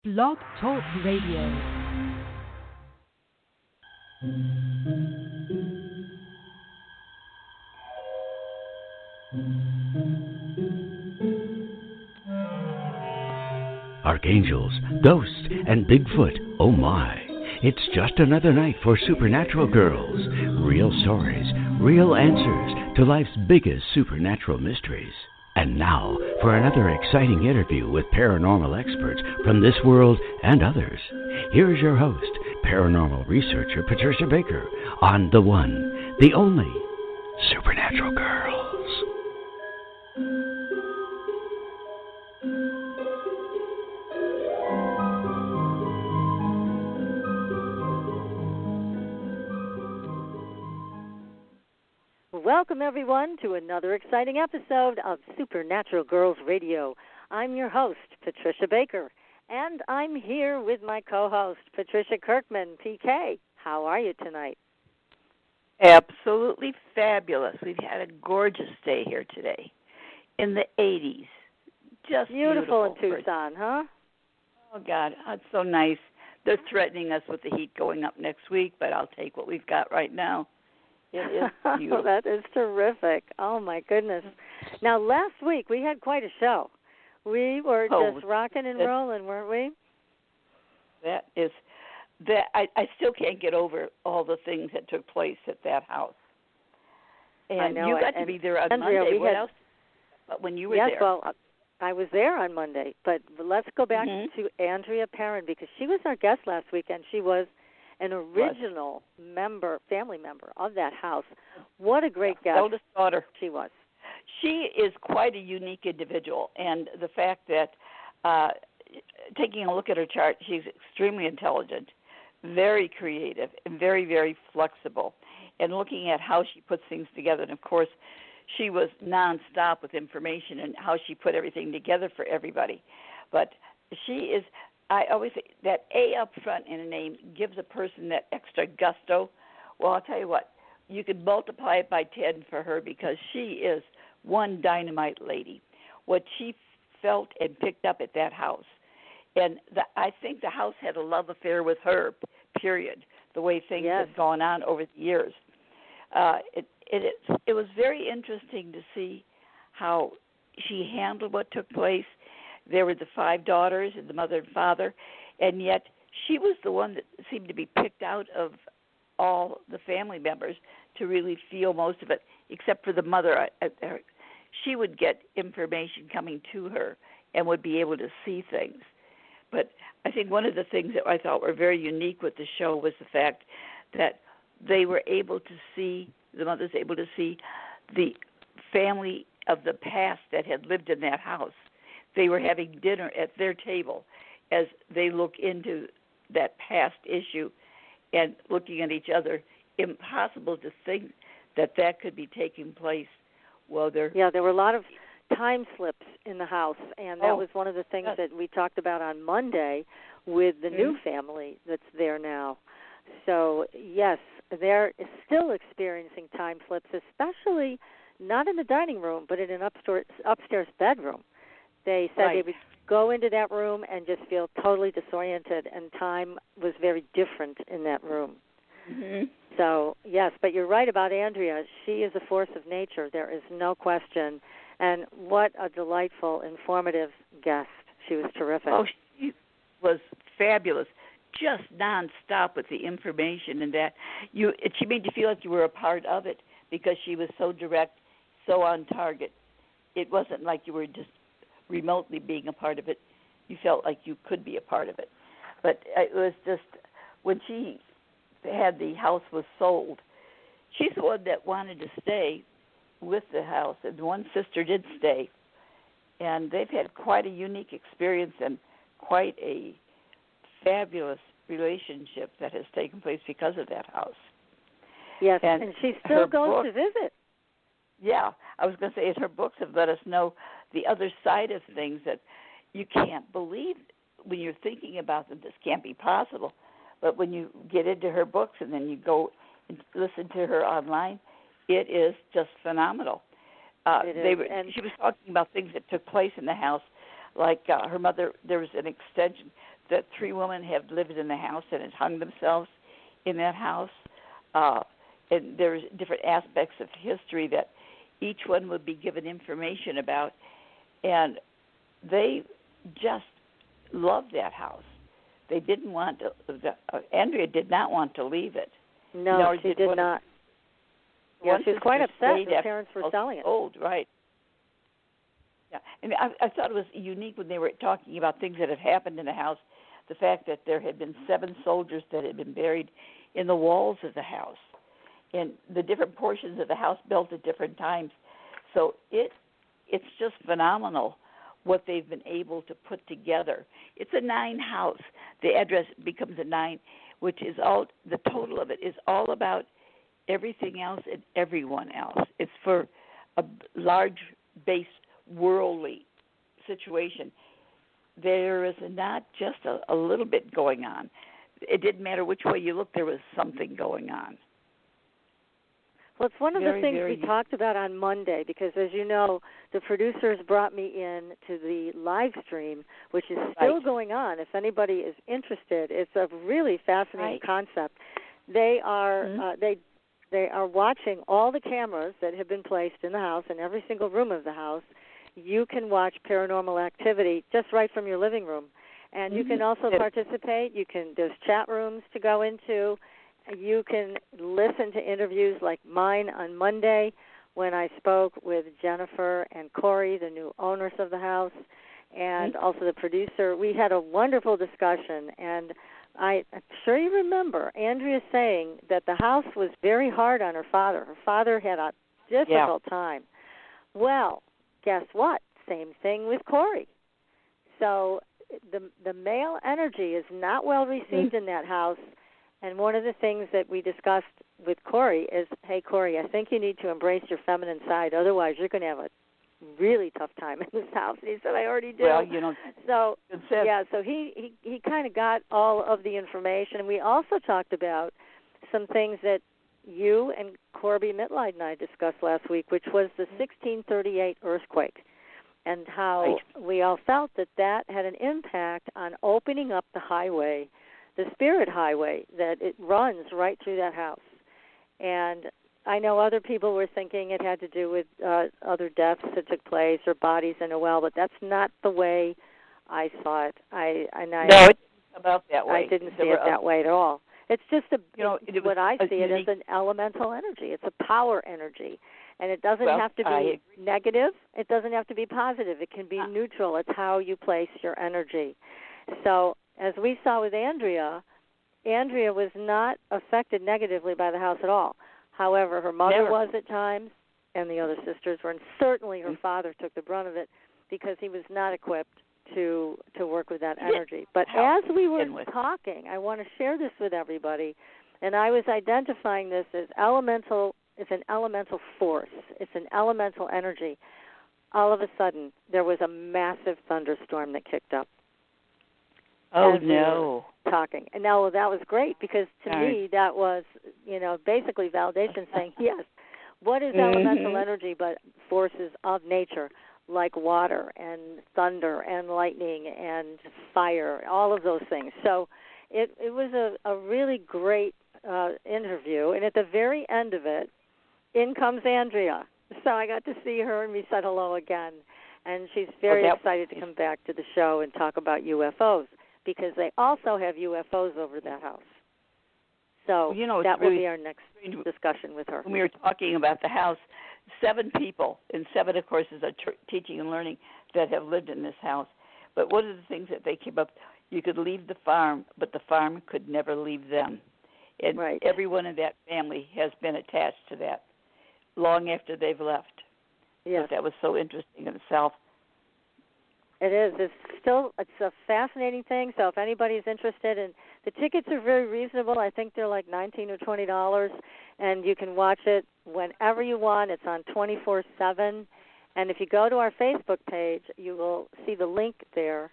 Blog Talk Radio. Archangels, ghosts, and Bigfoot, oh my. It's just another night for Supernatural Girls. Real stories, real answers to life's biggest supernatural mysteries. And now, for another exciting interview with paranormal experts from this world and others. Here's your host, paranormal researcher Patricia Baker, on the one, the only, Supernatural Girls. Welcome, everyone, to another exciting episode of Supernatural Girls Radio. I'm your host, Patricia Baker, and I'm here with my co-host, Patricia Kirkman, PK. How are you tonight? Absolutely fabulous. We've had a gorgeous day here today in the 80s. Just beautiful in Tucson, huh? Oh, God, that's so nice. They're threatening us with the heat going up next week, but I'll take what we've got right now. It is beautiful. That is terrific. Oh, my goodness. Now, last week we had quite a show. We were just rocking and rolling, weren't we? I still can't get over all the things that took place at that house. And I know, you got to be there on Andrea, Monday. What else? But when you were there. Yes, well, I was there on Monday. But let's go back to Andrea Perron, because she was our guest last weekend. She was an original family member of that house. What a great guest eldest daughter she was. She is quite a unique individual, and the fact that taking a look at her chart, she's extremely intelligent, very creative, and very, very flexible. And looking at how she puts things together, and of course, she was nonstop with information and how she put everything together for everybody. But she is, I always say that A up front in a name gives a person that extra gusto. Well, I'll tell you what, you could multiply it by 10 for her, because she is one dynamite lady. What she felt and picked up at that house. And I think the house had a love affair with her, period, the way things have gone on over the years. It was very interesting to see how she handled what took place. There were the 5 daughters and the mother and father, and yet she was the one that seemed to be picked out of all the family members to really feel most of it, except for the mother. She would get information coming to her and would be able to see things. But I think one of the things that I thought were very unique with the show was the fact that they were able to see, the mother's able to see the family of the past that had lived in that house. They were having dinner at their table as they look into that past issue and looking at each other. Impossible to think that could be taking place while they're... Yeah, there were a lot of time slips in the house, and that was one of the things that we talked about on Monday with the new family that's there now. So, yes, they're still experiencing time slips, especially not in the dining room, but in an upstairs bedroom. They said they would go into that room and just feel totally disoriented, and time was very different in that room. Mm-hmm. So, yes, but you're right about Andrea. She is a force of nature. There is no question. And what a delightful, informative guest. She was terrific. Oh, she was fabulous. Just nonstop with the information, and that she made you feel like you were a part of it, because she was so direct, so on target. It wasn't like you were just remotely being a part of it. You felt like you could be a part of it. But it was just, when she had the house was sold, she's the one that wanted to stay with the house, and one sister did stay. And they've had quite a unique experience and quite a fabulous relationship that has taken place because of that house. Yes, and she still goes to visit. Yeah, I was going to say, her books have let us know the other side of things that you can't believe when you're thinking about them. This can't be possible. But when you get into her books and then you go and listen to her online, it is just phenomenal. She was talking about things that took place in the house, like her mother. There was an extension that 3 women have lived in the house and had hung themselves in that house. And there's different aspects of history that each one would be given information about. And they just loved that house. They didn't want to. Andrea did not want to leave it. No, she did not. Yeah, she was quite upset. Her parents were selling it. Old, right? Yeah, and I thought it was unique when they were talking about things that had happened in the house. The fact that there had been 7 soldiers that had been buried in the walls of the house, and the different portions of the house built at different times. So it's just phenomenal what they've been able to put together. It's a 9 house. The address becomes a 9, which is all, the total of it is all about everything else and everyone else. It's for a large base worldly situation. There is not just a little bit going on. It didn't matter which way you looked, there was something going on. Well, it's one of the things we talked about on Monday, because as you know, the producers brought me in to the live stream, which is still going on. If anybody is interested, it's a really fascinating concept. They are they are watching all the cameras that have been placed in the house, in every single room of the house. You can watch Paranormal Activity just right from your living room. And you can also participate. There's chat rooms to go into. You can listen to interviews like mine on Monday when I spoke with Jennifer and Corey, the new owners of the house, and also the producer. We had a wonderful discussion, and I'm sure you remember Andrea saying that the house was very hard on her father. Her father had a difficult time. Well, guess what? Same thing with Corey. So the male energy is not well received in that house. And one of the things that we discussed with Corey is, hey, Corey, I think you need to embrace your feminine side. Otherwise, you're going to have a really tough time in this house. And he said, I already do. Well, you know. So, so he kind of got all of the information. And we also talked about some things that you and Corby Mitleid and I discussed last week, which was the 1638 earthquake, and how we all felt that had an impact on opening up the highway, the spirit highway, that it runs right through that house. And I know other people were thinking it had to do with other deaths that took place or bodies in a well, but that's not the way I saw it. No, it's about that way. I didn't see it that way at all. It's just what I see it as an elemental energy. It's a power energy. And it doesn't have to be negative. It doesn't have to be positive. It can be neutral. It's how you place your energy. So as we saw with Andrea was not affected negatively by the house at all. However, her mother was at times, and the other sisters were, and certainly her father took the brunt of it because he was not equipped to work with that energy. But as we were talking, I want to share this with everybody, and I was identifying this as elemental. It's an elemental force. It's an elemental energy. All of a sudden, there was a massive thunderstorm that kicked up. Oh, no. Talking. And now that was great because to me that was, basically validation saying, yes, what is elemental energy but forces of nature like water and thunder and lightning and fire, all of those things. So it was a really great interview. And at the very end of it, in comes Andrea. So I got to see her and we said hello again. And she's very excited to come back to the show and talk about UFOs, because they also have UFOs over that house. So that will be our next discussion with her. When we were talking about the house, 7 people, and 7, of course, is teaching and learning that have lived in this house. But one of the things that they came up, you could leave the farm, but the farm could never leave them. And everyone in that family has been attached to that long after they've left. Yes. So that was so interesting in itself. It is. It's a fascinating thing. So if anybody's interested, and the tickets are very reasonable. I think they're like $19 or $20, and you can watch it whenever you want. It's on 24/7. And if you go to our Facebook page, you will see the link there,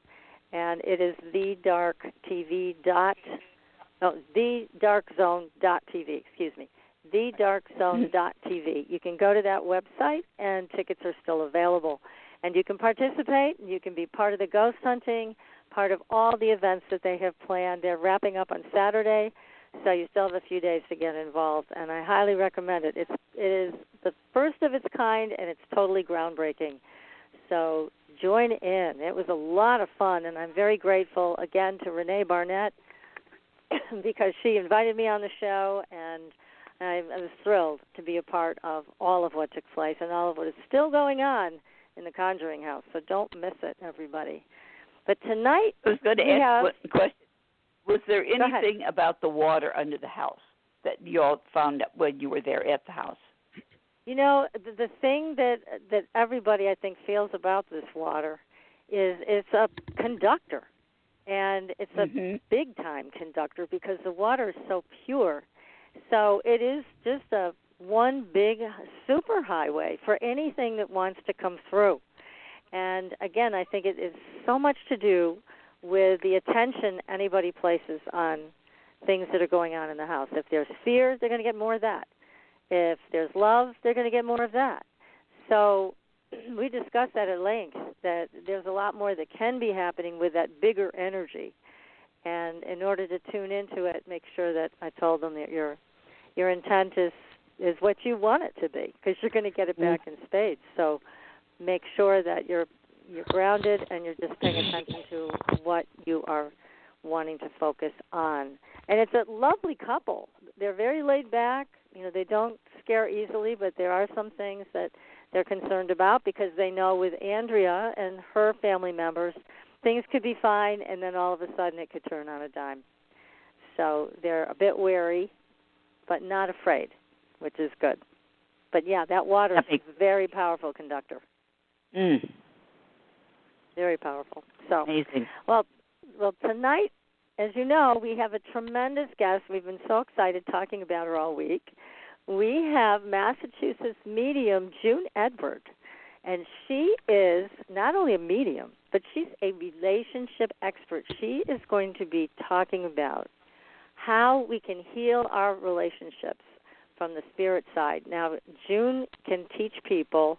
and it is thedarkzone.tv. Excuse me, thedarkzone.tv. You can go to that website, and tickets are still available. And you can participate. You can be part of the ghost hunting, part of all the events that they have planned. They're wrapping up on Saturday, so you still have a few days to get involved, and I highly recommend it. It is the first of its kind, and it's totally groundbreaking. So join in. It was a lot of fun, and I'm very grateful, again, to Renee Barnett because she invited me on the show, and I was thrilled to be a part of all of what took place and all of what is still going on in the Conjuring House. So don't miss it, everybody. But tonight, I was going to ask a question. Was there anything about the water under the house that you all found out when you were there at the house? You know, the thing that everybody, I think, feels about this water is it's a conductor. And it's a big-time conductor because the water is so pure. So it is just one big superhighway for anything that wants to come through. And, again, I think it is so much to do with the attention anybody places on things that are going on in the house. If there's fear, they're going to get more of that. If there's love, they're going to get more of that. So we discussed that at length, that there's a lot more that can be happening with that bigger energy. And in order to tune into it, make sure that I told them that your intent is what you want it to be, because you're going to get it back in spades. So make sure that you're grounded and you're just paying attention to what you are wanting to focus on. And it's a lovely couple. They're very laid back. You know, they don't scare easily, but there are some things that they're concerned about because they know with Andrea and her family members, things could be fine, and then all of a sudden it could turn on a dime. So they're a bit wary, but not afraid, which is good. But, yeah, that water is a very powerful conductor. Very powerful. So, amazing. Well, tonight, as you know, we have a tremendous guest. We've been so excited talking about her all week. We have Massachusetts medium June Edward, and she is not only a medium, but she's a relationship expert. She is going to be talking about how we can heal our relationships from the spirit side. Now, June can teach people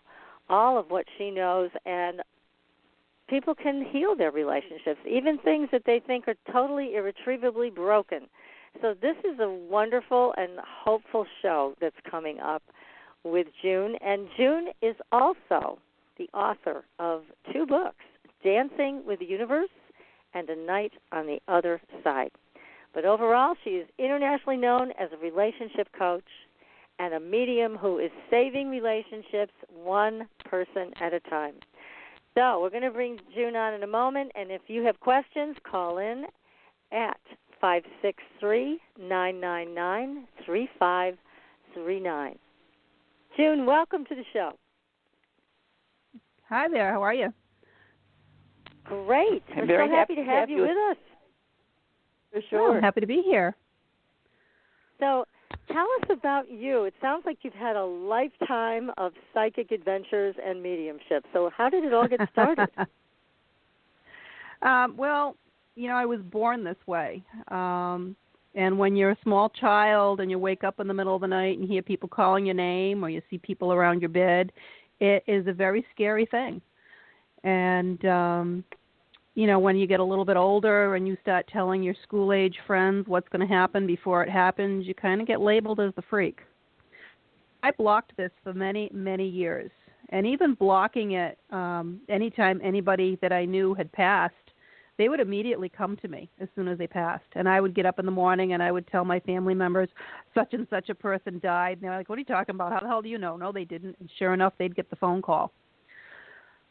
all of what she knows, and people can heal their relationships, even things that they think are totally irretrievably broken. So this is a wonderful and hopeful show that's coming up with June. And June is also the author of 2 books, Dancing with the Universe and A Night on the Other Side. But overall, she is internationally known as a relationship coach and a medium who is saving relationships one person at a time. So we're going to bring June on in a moment, and if you have questions, call in at 563-999-3539. June, welcome to the show. Hi there. How are you? Great. We're so happy to have you with us. For sure. I'm happy to be here. So tell us about you. It sounds like you've had a lifetime of psychic adventures and mediumship. So how did it all get started? Well, you know, I was born this way. And when you're a small child and you wake up in the middle of the night and hear people calling your name or you see people around your bed, it is a very scary thing. And, you know, when you get a little bit older and you start telling your school-age friends what's going to happen before it happens, you kind of get labeled as the freak. I blocked this for many, many years. And even blocking it, anytime anybody that I knew had passed, they would immediately come to me as soon as they passed. And I would get up in the morning and I would tell my family members, such and such a person died. And they're like, what are you talking about? How the hell do you know? No, they didn't. And sure enough, they'd get the phone call.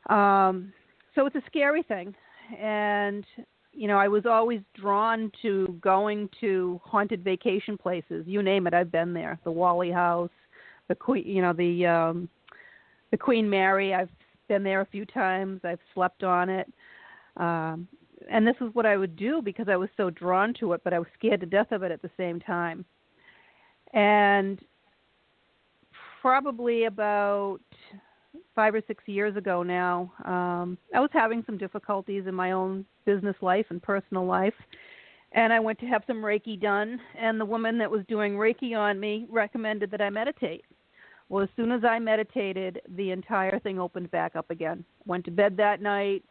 So it's a scary thing. And, you know, I was always drawn to going to haunted vacation places. You name it, I've been there. The Wally House, the Queen, you know, the Queen Mary. I've been there a few times. I've slept on it. And this is what I would do because I was so drawn to it, but I was scared to death of it at the same time. And probably about 5 or 6 years ago now, I was having some difficulties in my own business life and personal life, and I went to have some Reiki done, and the woman that was doing Reiki on me recommended that I meditate. Well, as soon as I meditated, the entire thing opened back up again. Went to bed that night,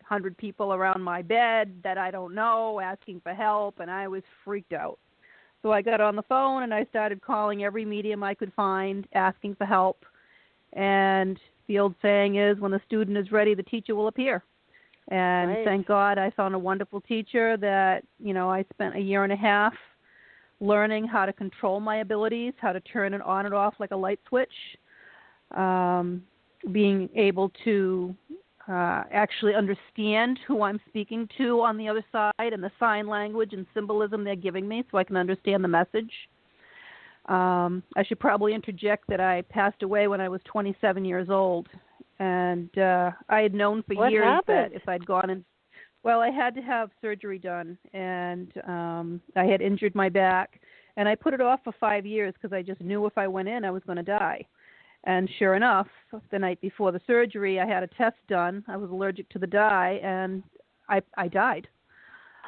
100 people around my bed that I don't know asking for help, and I was freaked out. So I got on the phone and I started calling every medium I could find, asking for help. And the old saying is, when the student is ready, the teacher will appear. And right. Thank God I found a wonderful teacher that, I spent a year and a half learning how to control my abilities, how to turn it on and off like a light switch, being able to actually understand who I'm speaking to on the other side and the sign language and symbolism they're giving me so I can understand the message. I should probably interject that I passed away when I was 27 years old. And I had known for what years happened? that if I'd gone in, well, I had to have surgery done, and I had injured my back. And I put it off for 5 years because I just knew if I went in, I was going to die. And sure enough, the night before the surgery, I had a test done. I was allergic to the dye, and I died.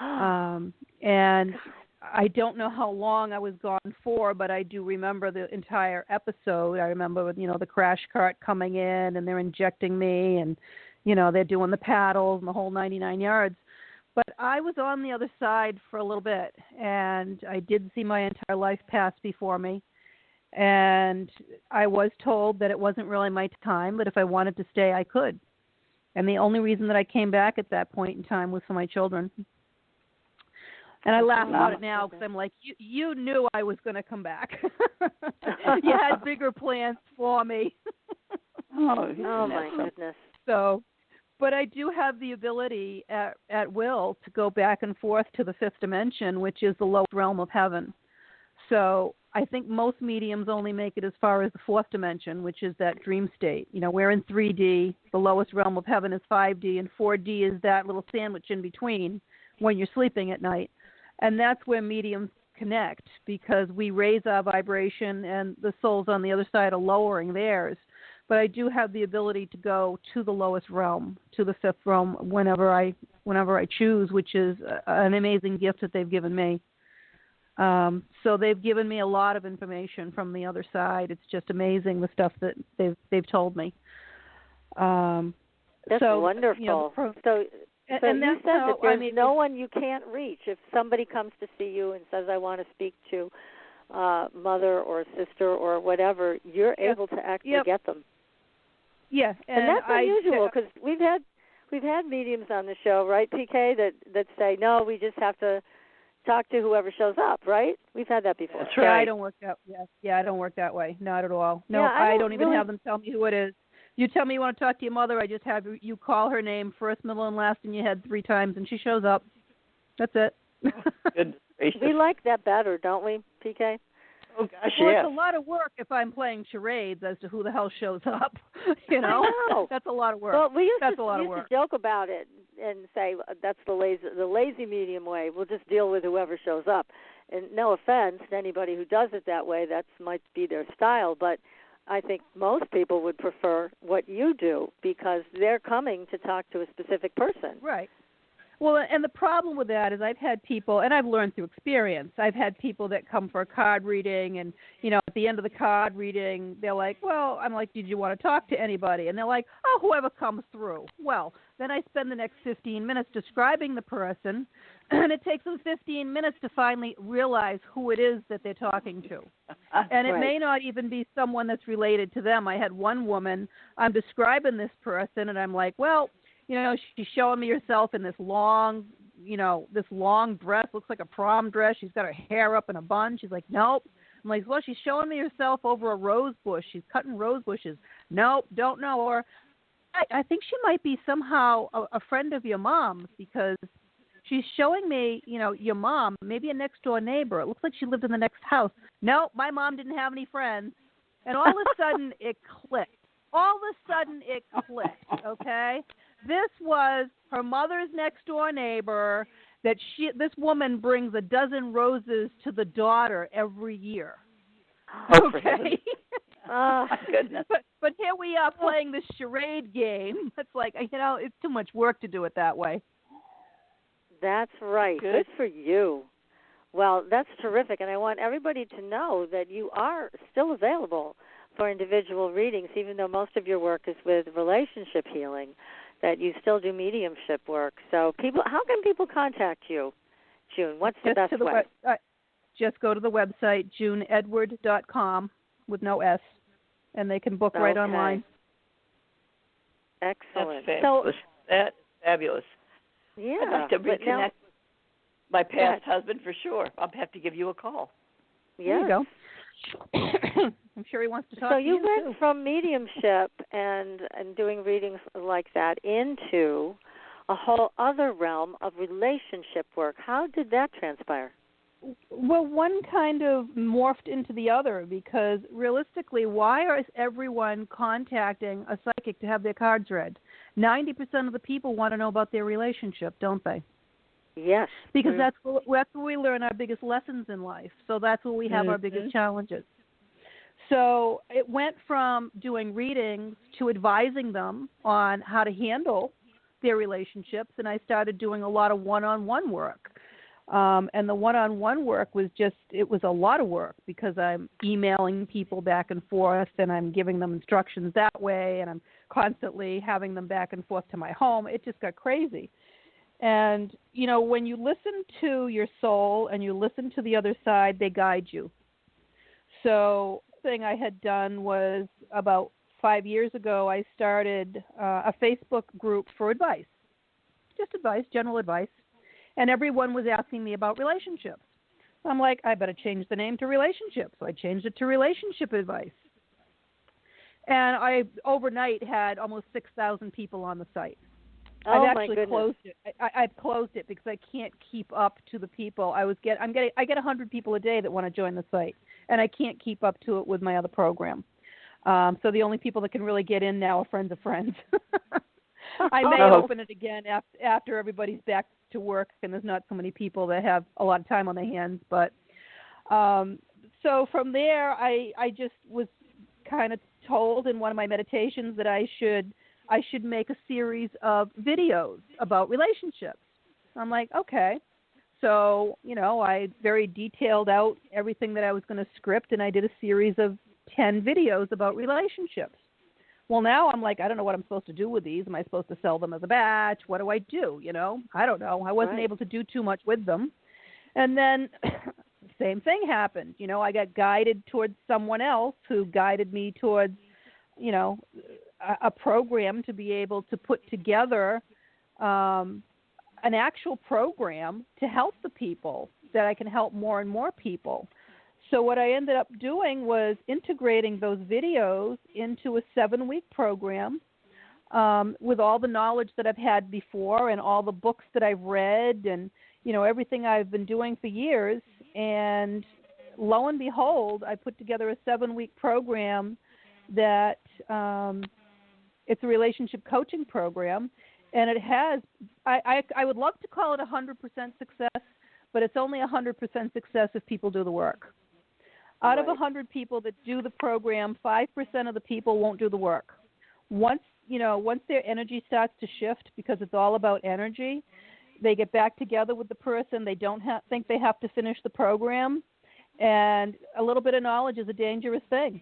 And I don't know how long I was gone for, but I do remember the entire episode. I remember, the crash cart coming in, and they're injecting me, and, they're doing the paddles and the whole 99 yards. But I was on the other side for a little bit, and I did see my entire life pass before me. And I was told that it wasn't really my time, but if I wanted to stay, I could. And the only reason that I came back at that point in time was for my children. And I laugh about it now because I'm like, you knew I was going to come back. You had bigger plans for me. Oh my goodness. So, but I do have the ability at will to go back and forth to the fifth dimension, which is the lowest realm of heaven. So I think most mediums only make it as far as the fourth dimension, which is that dream state. We're in 3D. The lowest realm of heaven is 5D, and 4D is that little sandwich in between when you're sleeping at night. And that's where mediums connect, because we raise our vibration and the souls on the other side are lowering theirs. But I do have the ability to go to the lowest realm, to the fifth realm, whenever I choose, which is an amazing gift that they've given me. So they've given me a lot of information from the other side. It's just amazing the stuff that they've told me. That's wonderful. So and you said that there's no it's one you can't reach. If somebody comes to see you and says, I want to speak to mother or sister or whatever, you're able to actually get them. Yeah. And that's unusual because we've had mediums on the show, right, PK, that say, no, we just have to talk to whoever shows up, right? We've had that before. That's right. Yeah, I don't work that. Yeah, I don't work that way. Not at all. No, I don't even have them tell me who it is. You tell me you want to talk to your mother, I just have you call her name first, middle, and last in your head 3 times, and she shows up. That's it. Good gracious. We like that better, don't we, PK? Oh, gosh, well, yes. It's a lot of work if I'm playing charades as to who the hell shows up. I know. That's a lot of work. Well, we used to joke about it and say that's the lazy medium way. We'll just deal with whoever shows up. And no offense to anybody who does it that way. That might be their style, but I think most people would prefer what you do because they're coming to talk to a specific person. Right. Well, and the problem with that is I've had people, and I've learned through experience, I've had people that come for a card reading, and, at the end of the card reading, they're like, well, I'm like, did you want to talk to anybody? And they're like, oh, whoever comes through. Well, then I spend the next 15 minutes describing the person, and it takes them 15 minutes to finally realize who it is that they're talking to. And it may not even be someone that's related to them. I had one woman, I'm describing this person, and I'm like, well, she's showing me herself in this long dress, looks like a prom dress. She's got her hair up in a bun. She's like, nope. I'm like, well, she's showing me herself over a rose bush. She's cutting rose bushes. Nope, don't know her. I think she might be somehow a friend of your mom's because she's showing me, your mom, maybe a next-door neighbor. It looks like she lived in the next house. Nope, my mom didn't have any friends. And all of a sudden, it clicked. Okay? This was her mother's next-door neighbor that this woman brings a dozen roses to the daughter every year. Okay? Oh, goodness. But here we are playing this charade game. It's like, it's too much work to do it that way. That's right. Good for you. Well, that's terrific, and I want everybody to know that you are still available for individual readings, even though most of your work is with relationship healing. that you still do mediumship work. So how can people contact you, June? What's the best way? Just go to the website, juneedward.com with no S, and they can book right online. Excellent. That's fabulous. That's fabulous. Yeah. I'd like to reconnect with my past husband for sure. I'll have to give you a call. Yes. There you go. I'm sure he wants to talk to you. So you went from mediumship and doing readings like that into a whole other realm of relationship work. How did that transpire? Well, one kind of morphed into the other, because realistically, why is everyone contacting a psychic to have their cards read? 90% of the people want to know about their relationship, don't they? Yes. Because that's where we learn our biggest lessons in life. So that's where we have our biggest challenges. So it went from doing readings to advising them on how to handle their relationships, and I started doing a lot of one-on-one work. And the one-on-one work was it was a lot of work, because I'm emailing people back and forth, and I'm giving them instructions that way, and I'm constantly having them back and forth to my home. It just got crazy. And, when you listen to your soul and you listen to the other side, they guide you. So the thing I had done was about 5 years ago, I started a Facebook group for advice, just advice, general advice. And everyone was asking me about relationships. I'm like, I better change the name to relationships. So I changed it to relationship advice. And I overnight had almost 6,000 people on the site. Oh, I've actually my goodness. closed it. I've closed it because I can't keep up to the people. I get 100 people a day that want to join the site, and I can't keep up to it with my other program. So the only people that can really get in now are friends of friends. I may open it again after everybody's back to work and there's not so many people that have a lot of time on their hands. But so from there, I just was kind of told in one of my meditations that I should make a series of videos about relationships. I'm like, okay. So, I very detailed out everything that I was going to script, and I did a series of 10 videos about relationships. Well, now I'm like, I don't know what I'm supposed to do with these. Am I supposed to sell them as a batch? What do I do? I don't know. I wasn't able to do too much with them. And then same thing happened. I got guided towards someone else who guided me towards, a program to be able to put together an actual program to help the people, that I can help more and more people. So what I ended up doing was integrating those videos into a 7-week program with all the knowledge that I've had before and all the books that I've read and, everything I've been doing for years. And lo and behold, I put together a 7-week program that it's a relationship coaching program. And it has, I would love to call it 100% success, but it's only 100% success if people do the work. Out of 100 people that do the program, 5% of the people won't do the work. Once their energy starts to shift, because it's all about energy, they get back together with the person. They don't think they have to finish the program, and a little bit of knowledge is a dangerous thing.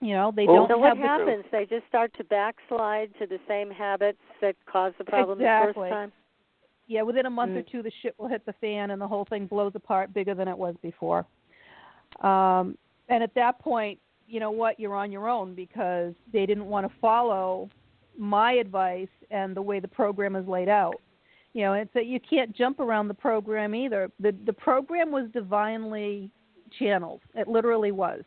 They don't. So what happens? They just start to backslide to the same habits that caused the problem the first time. Yeah, within a month or two, the shit will hit the fan, and the whole thing blows apart bigger than it was before. And at that point, you're on your own, because they didn't want to follow my advice and the way the program is laid out. And so you can't jump around the program either. The program was divinely channeled. It literally was.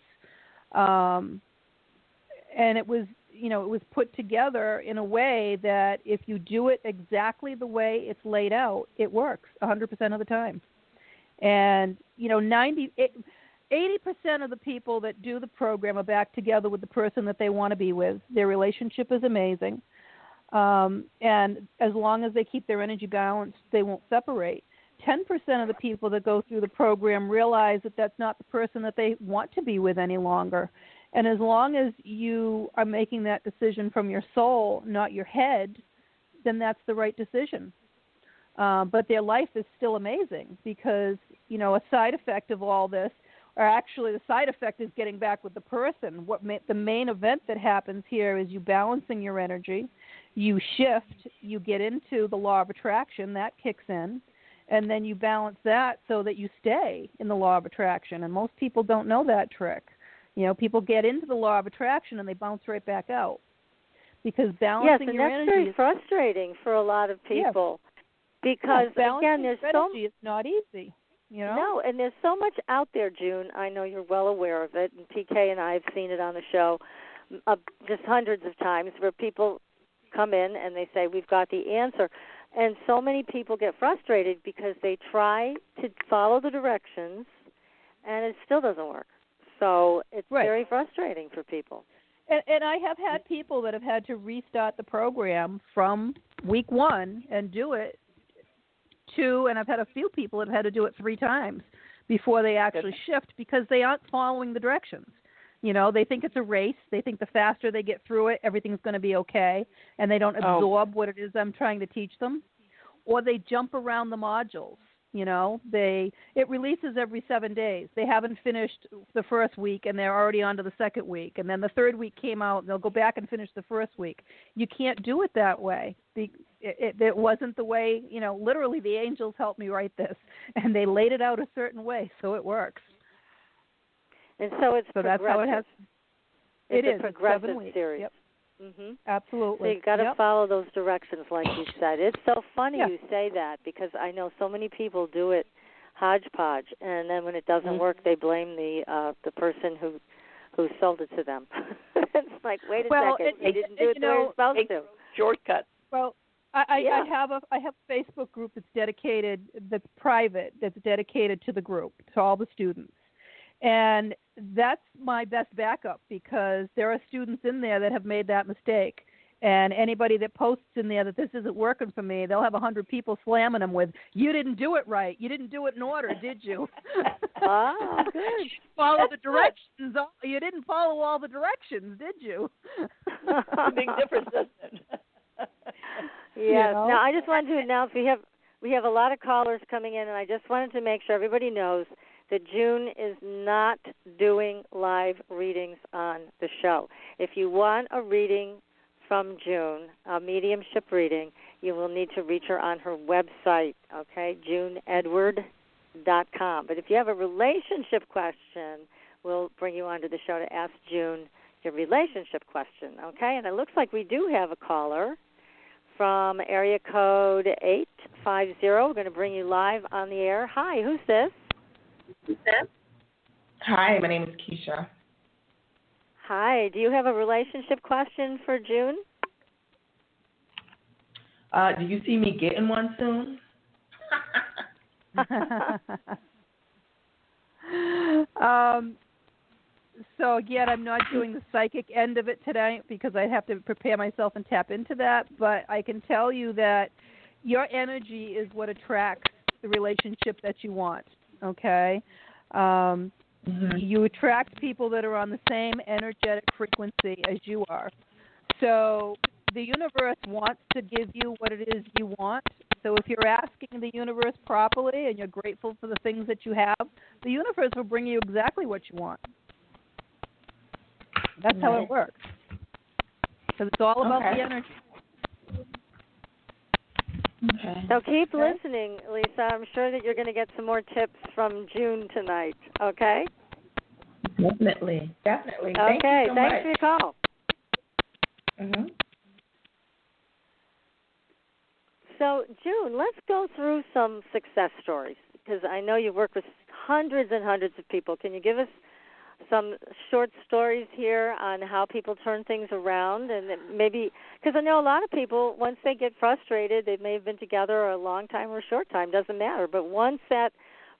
And it was, it was put together in a way that if you do it exactly the way it's laid out, it works 100% of the time. And, 80% of the people that do the program are back together with the person that they want to be with. Their relationship is amazing. And as long as they keep their energy balanced, they won't separate. 10% of the people that go through the program realize that that's not the person that they want to be with any longer. And as long as you are making that decision from your soul, not your head, then that's the right decision. But their life is still amazing, because, a side effect of all this, or actually the side effect is getting back with the person. The main event that happens here is you balancing your energy, you shift, you get into the law of attraction, that kicks in, and then you balance that so that you stay in the law of attraction. And most people don't know that trick. You know, people get into the law of attraction and they bounce right back out. Because balancing your energy very frustrating for a lot of people. Because again, there's it's not easy. You know? No, and there's so much out there, June. I know you're well aware of it, and PK and I have seen it on the show just hundreds of times, where people come in and they say, we've got the answer. And so many people get frustrated because they try to follow the directions, and it still doesn't work. So it's very frustrating for people. And I have had people that have had to restart the program from week 1 and do it 2, and I've had a few people that have had to do it 3 times before they actually shift, because they aren't following the directions. You know, they think it's a race. They think the faster they get through it, everything's going to be okay, and they don't absorb what it is I'm trying to teach them. Or they jump around the modules. You know, it releases every 7 days. They haven't finished the first week, and they're already on to the second week. And then the third week came out, and they'll go back and finish the first week. You can't do it that way. It wasn't the way, you know, literally the angels helped me write this, and they laid it out a certain way, so it works. And so it's that's how it has. It's a progressive series. Yep. Absolutely. So you got to follow those directions, like you said. It's so funny you say that, because I know so many people do it hodgepodge, and then when it doesn't work, they blame the person who sold it to them. It's like, wait a second, you didn't do it the way you're supposed to. Shortcut. Well, I have a Facebook group that's dedicated, that's private, that's dedicated to the group, to all the students. And that's my best backup, because there are students in there that have made that mistake. And anybody that posts in there that this isn't working for me, they'll have 100 people slamming them with, you didn't do it right. You didn't do it in order, did you? Oh, good. Follow the directions. You didn't follow all the directions, did you? Big difference, doesn't it? Yes. You know? Now, I just wanted to announce we have a lot of callers coming in, and I just wanted to make sure everybody knows that June is not doing live readings on the show. If you want a reading from June, a mediumship reading, you will need to reach her on her website, okay, JuneEdward.com. But if you have a relationship question, we'll bring you onto the show to ask June your relationship question, okay? And it looks like we do have a caller from area code 850. We're going to bring you live on the air. Hi, who's this? Hi, my name is Keisha. Hi, do you have a relationship question for June? Do you see me getting one soon? So again, I'm not doing the psychic end of it today, because I have to prepare myself and tap into that. But I can tell you that your energy is what attracts the relationship that you want. Okay, you attract people that are on the same energetic frequency as you are. So the universe wants to give you what it is you want. So if you're asking the universe properly and you're grateful for the things that you have, the universe will bring you exactly what you want. That's how it works. Because it's all about the energy. Okay. So keep listening, Lisa. I'm sure that you're going to get some more tips from June tonight, okay? Definitely. Thank you so thanks much. for your call. So, June, let's go through some success stories, because I know you work with hundreds and hundreds of people. Can you give us some short stories here on how people turn things around? And maybe, because I know a lot of people, once they get frustrated, they may have been together a long time or a short time, doesn't matter. But once that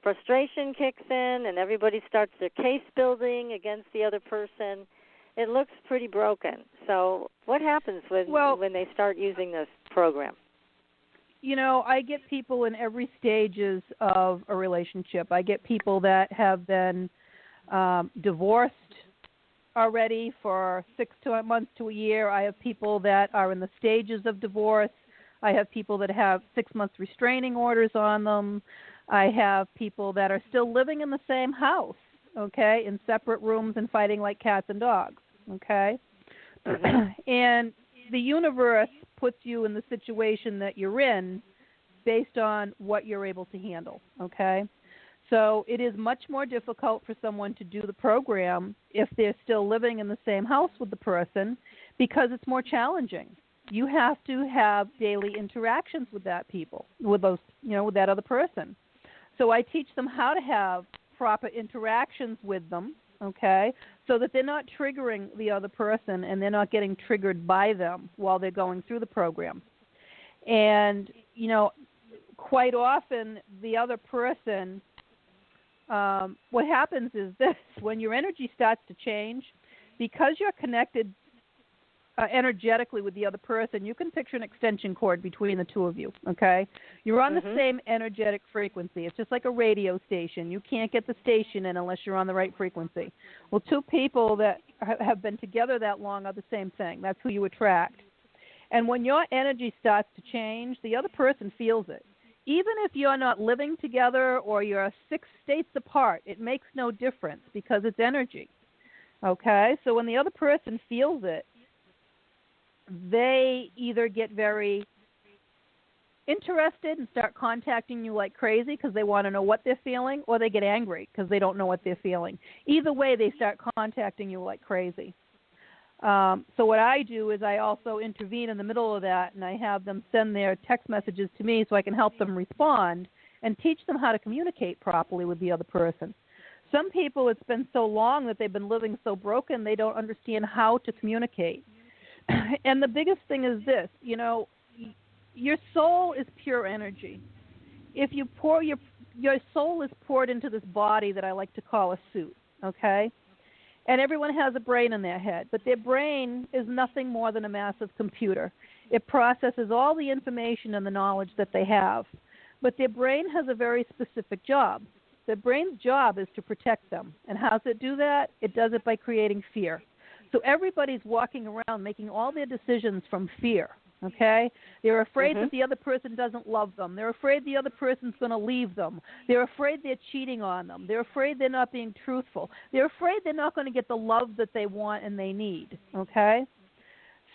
frustration kicks in and everybody starts their case building against the other person, it looks pretty broken. So what happens when they start using this program? You know, I get people in every stages of a relationship. I get people that have been divorced already for 6 months to a year. I have people that are in the stages of divorce. I have people that have 6 months restraining orders on them. I have people that are still living in the same house, okay, in separate rooms and fighting like cats and dogs, okay? And the universe puts you in the situation that you're in based on what you're able to handle, okay? So it is much more difficult for someone to do the program if they're still living in the same house with the person because it's more challenging. You have to have daily interactions with that with that other person. So I teach them how to have proper interactions with them, okay, so that they're not triggering the other person and they're not getting triggered by them while they're going through the program. And, quite often the other person, what happens is this: when your energy starts to change, because you're connected energetically with the other person, you can picture an extension cord between the two of you, okay? You're on the same energetic frequency. It's just like a radio station. You can't get the station in unless you're on the right frequency. Well, two people that have been together that long are the same thing. That's who you attract. And when your energy starts to change, the other person feels it. Even if you're not living together or you're 6 states apart, it makes no difference because it's energy. Okay? So when the other person feels it, they either get very interested and start contacting you like crazy because they want to know what they're feeling, or they get angry because they don't know what they're feeling. Either way, they start contacting you like crazy. So what I do is I also intervene in the middle of that, and I have them send their text messages to me so I can help them respond and teach them how to communicate properly with the other person. Some people, it's been so long that they've been living so broken, they don't understand how to communicate. And the biggest thing is this, your soul is pure energy. If you pour your soul is poured into this body that I like to call a suit, okay? And everyone has a brain in their head, but their brain is nothing more than a massive computer. It processes all the information and the knowledge that they have. But their brain has a very specific job. The brain's job is to protect them. And how does it do that? It does it by creating fear. So everybody's walking around making all their decisions from fear, okay? They're afraid that the other person doesn't love them. They're afraid the other person's going to leave them. They're afraid they're cheating on them. They're afraid they're not being truthful. They're afraid they're not going to get the love that they want and they need, okay?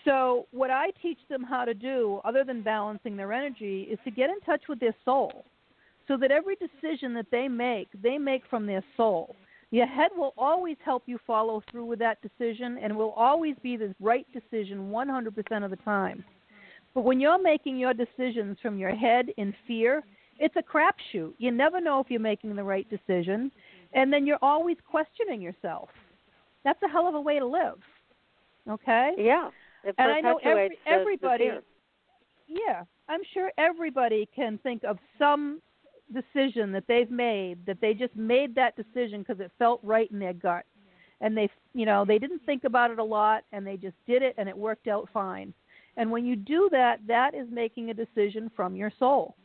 So what I teach them how to do, other than balancing their energy, is to get in touch with their soul so that every decision that they make from their soul. Your head will always help you follow through with that decision, and will always be the right decision 100% of the time. But when you're making your decisions from your head in fear, it's a crapshoot. You never know if you're making the right decision, and then you're always questioning yourself. That's a hell of a way to live, okay? Yeah, it and I know everybody. The fear. Yeah, I'm sure everybody can think of some decision that they've made, that they just made that decision because it felt right in their gut, and they didn't think about it a lot, and they just did it, and it worked out fine. And when you do that, that is making a decision from your soul,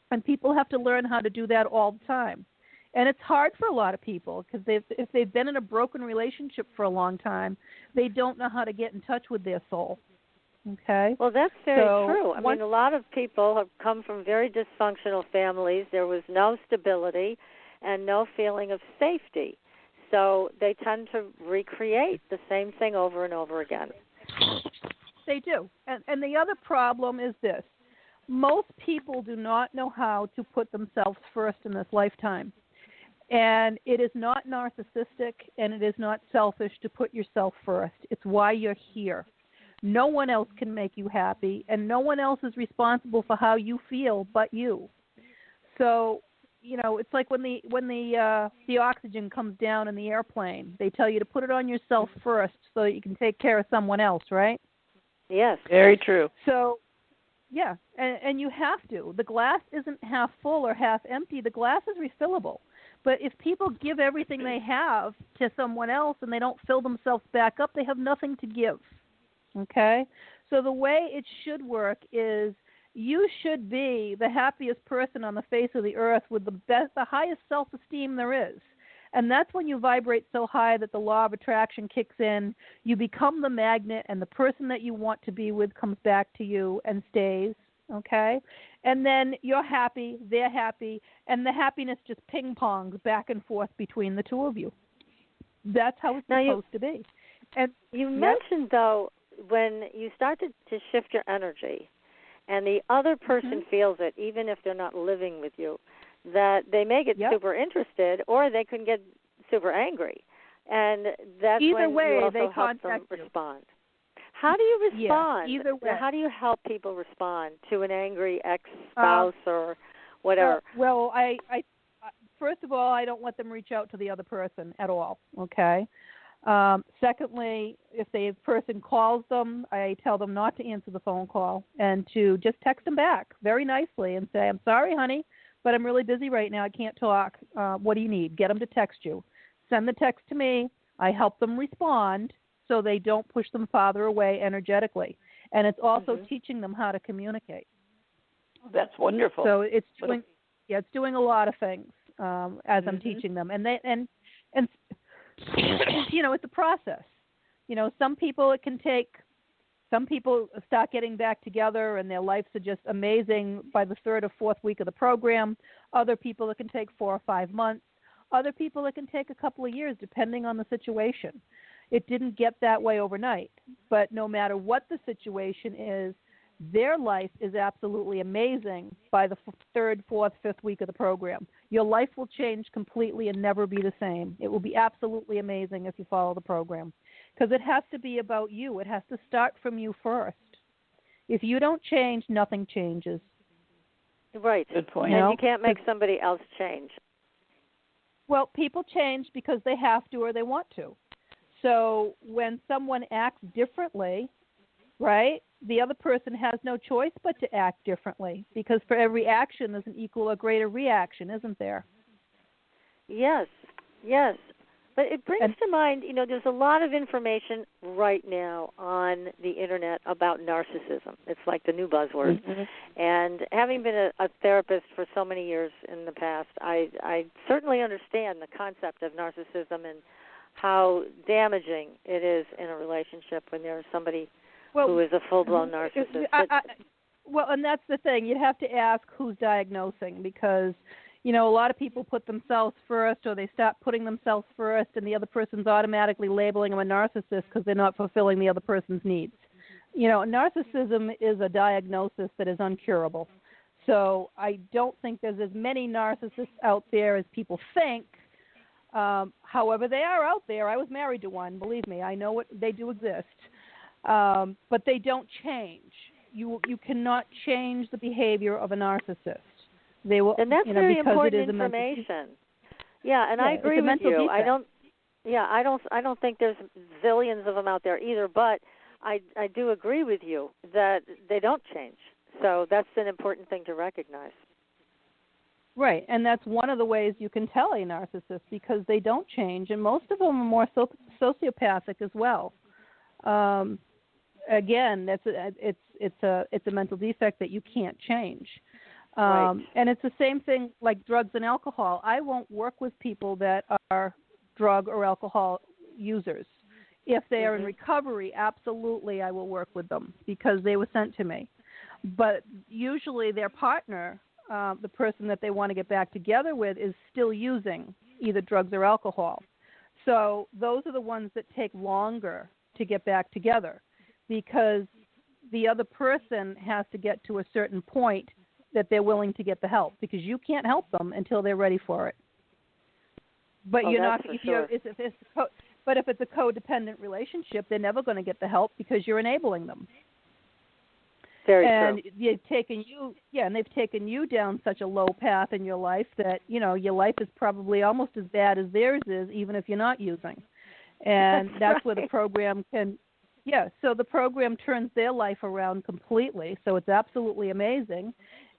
and people have to learn how to do that all the time. And it's hard for a lot of people because if they've been in a broken relationship for a long time, they don't know how to get in touch with their soul. Okay. Well, that's very true. I mean, a lot of people have come from very dysfunctional families. There was no stability and no feeling of safety. So they tend to recreate the same thing over and over again. They do. And the other problem is this. Most people do not know how to put themselves first in this lifetime. And it is not narcissistic and it is not selfish to put yourself first. It's why you're here. No one else can make you happy, and no one else is responsible for how you feel but you. So, it's like when the oxygen comes down in the airplane, they tell you to put it on yourself first so that you can take care of someone else, right? Yes. Very true. So, yeah, and you have to. The glass isn't half full or half empty. The glass is refillable. But if people give everything they have to someone else and they don't fill themselves back up, they have nothing to give. Okay? So the way it should work is you should be the happiest person on the face of the earth with the highest self-esteem there is. And that's when you vibrate so high that the law of attraction kicks in. You become the magnet, and the person that you want to be with comes back to you and stays. Okay? And then you're happy, they're happy, and the happiness just ping-pongs back and forth between the two of you. That's how it's supposed to be. And you mentioned, though, when you start to shift your energy, and the other person feels it, even if they're not living with you, that they may get super interested, or they can get super angry, and that's either when way, you also they help them contact you. respond. How do you respond? Yeah, either way. How do you help people respond to an angry ex-spouse or whatever? Well, I first of all, I don't let them reach out to the other person at all. Okay. Secondly, if the person calls them, I tell them not to answer the phone call and to just text them back very nicely and say, "I'm sorry, honey, but I'm really busy right now. I can't talk. What do you need?" Get them to text you. Send the text to me. I help them respond so they don't push them farther away energetically. And it's also teaching them how to communicate. That's wonderful. So it's doing a lot of things as I'm teaching them, and you know, it's a process. You know, some people start getting back together and their lives are just amazing by the third or fourth week of the program. Other people, it can take 4 or 5 months. Other people, it can take a couple of years, depending on the situation. It didn't get that way overnight, but no matter what the situation is, their life is absolutely amazing by the third, fourth, fifth week of the program. Your life will change completely and never be the same. It will be absolutely amazing if you follow the program, because it has to be about you. It has to start from you first. If you don't change, nothing changes. Right. Good point. And you can't make somebody else change. Well, people change because they have to or they want to. So when someone acts differently, right, the other person has no choice but to act differently, because for every action there's an equal or greater reaction, isn't there? Yes. But it brings to mind, you know, there's a lot of information right now on the Internet about narcissism. It's like the new buzzword. And having been a therapist for so many years in the past, I certainly understand the concept of narcissism and how damaging it is in a relationship when there's somebody who is a full-blown narcissist. Well, and that's the thing. You have to ask who's diagnosing, because, you know, a lot of people put themselves first, or they stop putting themselves first, and the other person's automatically labeling them a narcissist because they're not fulfilling the other person's needs. You know, narcissism is a diagnosis that is uncurable. So I don't think there's as many narcissists out there as people think. However, they are out there. I was married to one. Believe me, I know they do exist. But they don't change. You cannot change the behavior of a narcissist. They will, and that's very important information. And I agree with you. Defect. I don't think there's zillions of them out there either. But I do agree with you that they don't change. So that's an important thing to recognize. Right, and that's one of the ways you can tell a narcissist, because they don't change, and most of them are more sociopathic as well. Again, it's a mental defect that you can't change. Right. And it's the same thing like drugs and alcohol. I won't work with people that are drug or alcohol users. If they are in recovery, absolutely I will work with them because they were sent to me. But usually their partner, the person that they want to get back together with, is still using either drugs or alcohol. So those are the ones that take longer to get back together, because the other person has to get to a certain point that they're willing to get the help, because you can't help them until they're ready for it. But you're not. But if it's a codependent relationship, they're never going to get the help because you're enabling them. Very and true. They've taken you down such a low path in your life that, you know, your life is probably almost as bad as theirs is, even if you're not using. And that's right. where the program can. Yeah, so the program turns their life around completely, so it's absolutely amazing,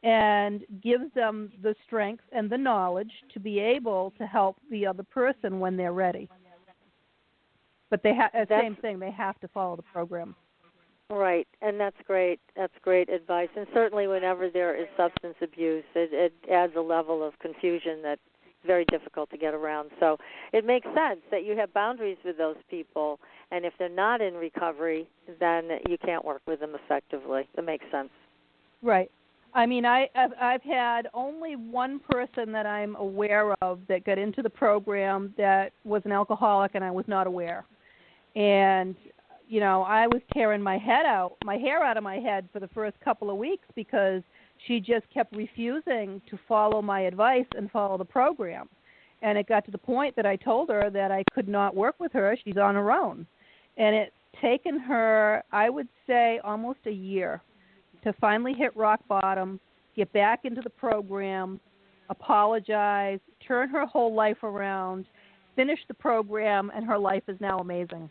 and gives them the strength and the knowledge to be able to help the other person when they're ready. But same thing, they have to follow the program. Right, and that's great. That's great advice. And certainly whenever there is substance abuse, it adds a level of confusion that's very difficult to get around. So it makes sense that you have boundaries with those people, and if they're not in recovery, then you can't work with them effectively. It makes sense. Right. I mean, I've had only one person that I'm aware of that got into the program that was an alcoholic, and I was not aware. And, I was tearing my hair out of my head for the first couple of weeks because she just kept refusing to follow my advice and follow the program. And it got to the point that I told her that I could not work with her. She's on her own. And it's taken her, I would say, almost a year to finally hit rock bottom, get back into the program, apologize, turn her whole life around, finish the program, and her life is now amazing.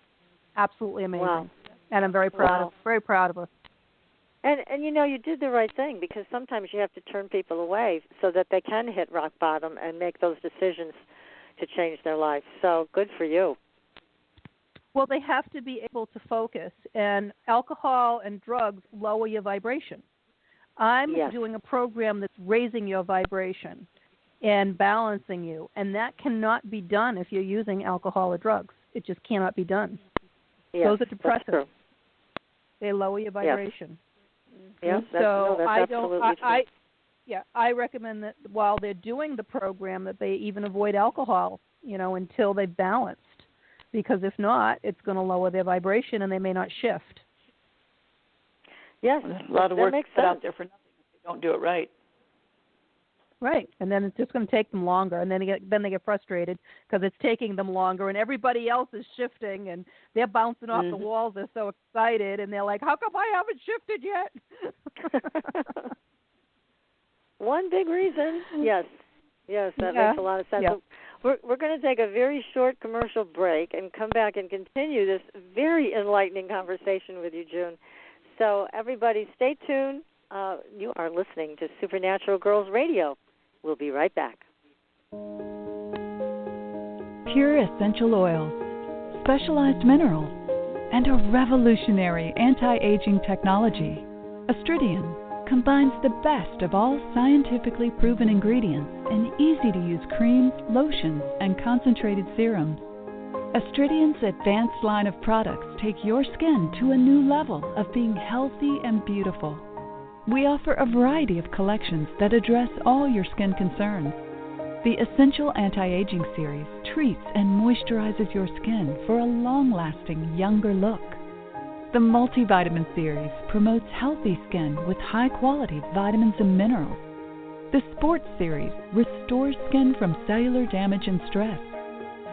Absolutely amazing. Wow. And I'm very proud of her. And you did the right thing, because sometimes you have to turn people away so that they can hit rock bottom and make those decisions to change their life. So good for you. Well, they have to be able to focus, and alcohol and drugs lower your vibration. I'm doing a program that's raising your vibration and balancing you, and that cannot be done if you're using alcohol or drugs. It just cannot be done. Yes, those are depressants. That's true. They lower your vibration. Yes, that's absolutely true. I recommend that while they're doing the program that they even avoid alcohol, until they've balanced, because if not, it's going to lower their vibration and they may not shift. Yes, there's a lot of work put out there for nothing if they don't do it right. Right, and then it's just going to take them longer, and then they get frustrated because it's taking them longer, and everybody else is shifting, and they're bouncing off the walls. They're so excited, and they're like, "How come I haven't shifted yet?" One big reason, yes, that makes a lot of sense. Yeah. We're going to take a very short commercial break and come back and continue this very enlightening conversation with you, June. So everybody, stay tuned. You are listening to Supernatural Girls Radio. We'll be right back. Pure essential oils, specialized minerals, and a revolutionary anti-aging technology. Astridian combines the best of all scientifically proven ingredients in easy-to-use creams, lotions, and concentrated serums. Astridian's advanced line of products take your skin to a new level of being healthy and beautiful. We offer a variety of collections that address all your skin concerns. The Essential Anti-Aging Series treats and moisturizes your skin for a long-lasting, younger look. The Multivitamin Series promotes healthy skin with high-quality vitamins and minerals. The Sports Series restores skin from cellular damage and stress.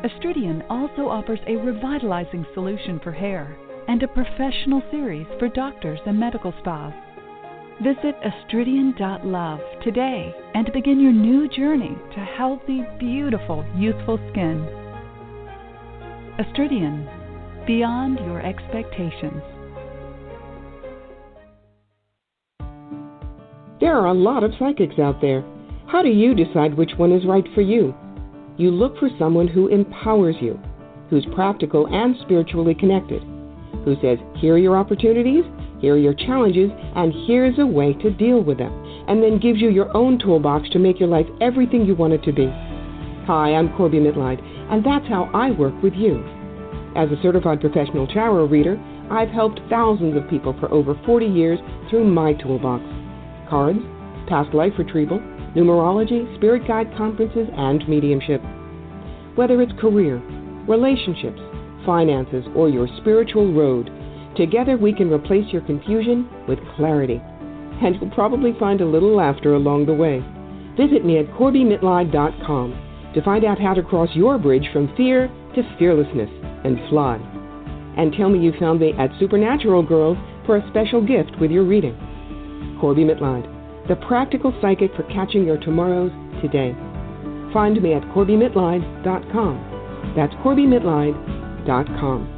Astridian also offers a revitalizing solution for hair and a professional series for doctors and medical spas. Visit astridian.love today and begin your new journey to healthy, beautiful, youthful skin. Astridian, beyond your expectations. There are a lot of psychics out there. How do you decide which one is right for you? You look for someone who empowers you, who's practical and spiritually connected, who says, here are your opportunities, here are your challenges, and here's a way to deal with them, and then gives you your own toolbox to make your life everything you want it to be. Hi, I'm Corby Mitlide, and that's how I work with you. As a certified professional tarot reader, I've helped thousands of people for over 40 years through my toolbox. Cards, past life retrieval, numerology, spirit guide conferences, and mediumship. Whether it's career, relationships, finances, or your spiritual road, together we can replace your confusion with clarity. And you'll probably find a little laughter along the way. Visit me at CorbyMitlide.com to find out how to cross your bridge from fear to fearlessness and fly. And tell me you found me at Supernatural Girls for a special gift with your reading. Corby Mitlide, the practical psychic for catching your tomorrows today. Find me at CorbyMitlide.com. That's CorbyMitlide.com.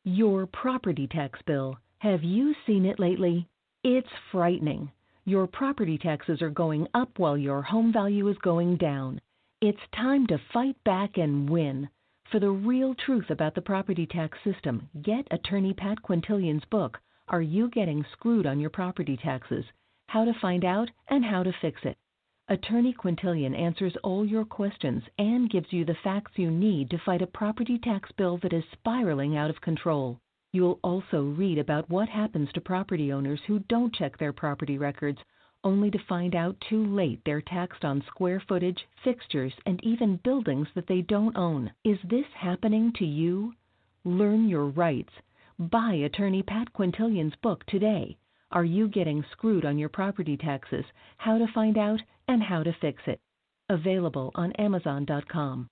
Your property tax bill. Have you seen it lately? It's frightening. Your property taxes are going up while your home value is going down. It's time to fight back and win. For the real truth about the property tax system, get attorney Pat Quintilian's book, Are You Getting Screwed on Your Property Taxes? How to Find Out and How to Fix It. Attorney Quintilian answers all your questions and gives you the facts you need to fight a property tax bill that is spiraling out of control. You'll also read about what happens to property owners who don't check their property records only to find out too late they're taxed on square footage, fixtures, and even buildings that they don't own. Is this happening to you? Learn your rights. Buy attorney Pat Quintilian's book today. Are you getting screwed on your property taxes? How to find out and how to fix it. Available on Amazon.com.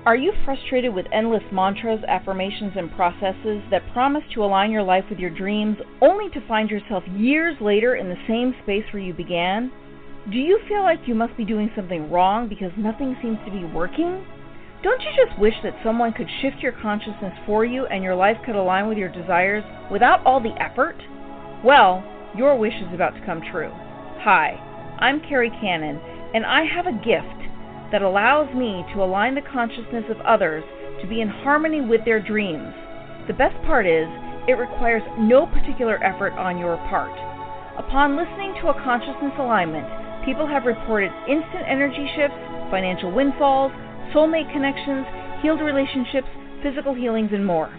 Are you frustrated with endless mantras, affirmations, and processes that promise to align your life with your dreams, only to find yourself years later in the same space where you began? Do you feel like you must be doing something wrong because nothing seems to be working? Don't you just wish that someone could shift your consciousness for you and your life could align with your desires without all the effort? Well, your wish is about to come true. Hi, I'm Carrie Cannon, and I have a gift that allows me to align the consciousness of others to be in harmony with their dreams. The best part is, it requires no particular effort on your part. Upon listening to a consciousness alignment, people have reported instant energy shifts, financial windfalls, soulmate connections, healed relationships, physical healings, and more.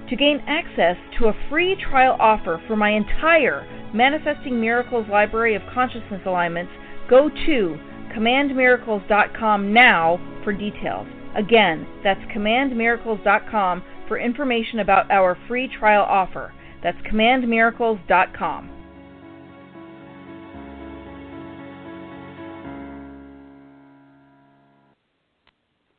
To gain access to a free trial offer for my entire Manifesting Miracles library of consciousness alignments, go to commandmiracles.com now for details. Again, that's commandmiracles.com for information about our free trial offer. That's commandmiracles.com.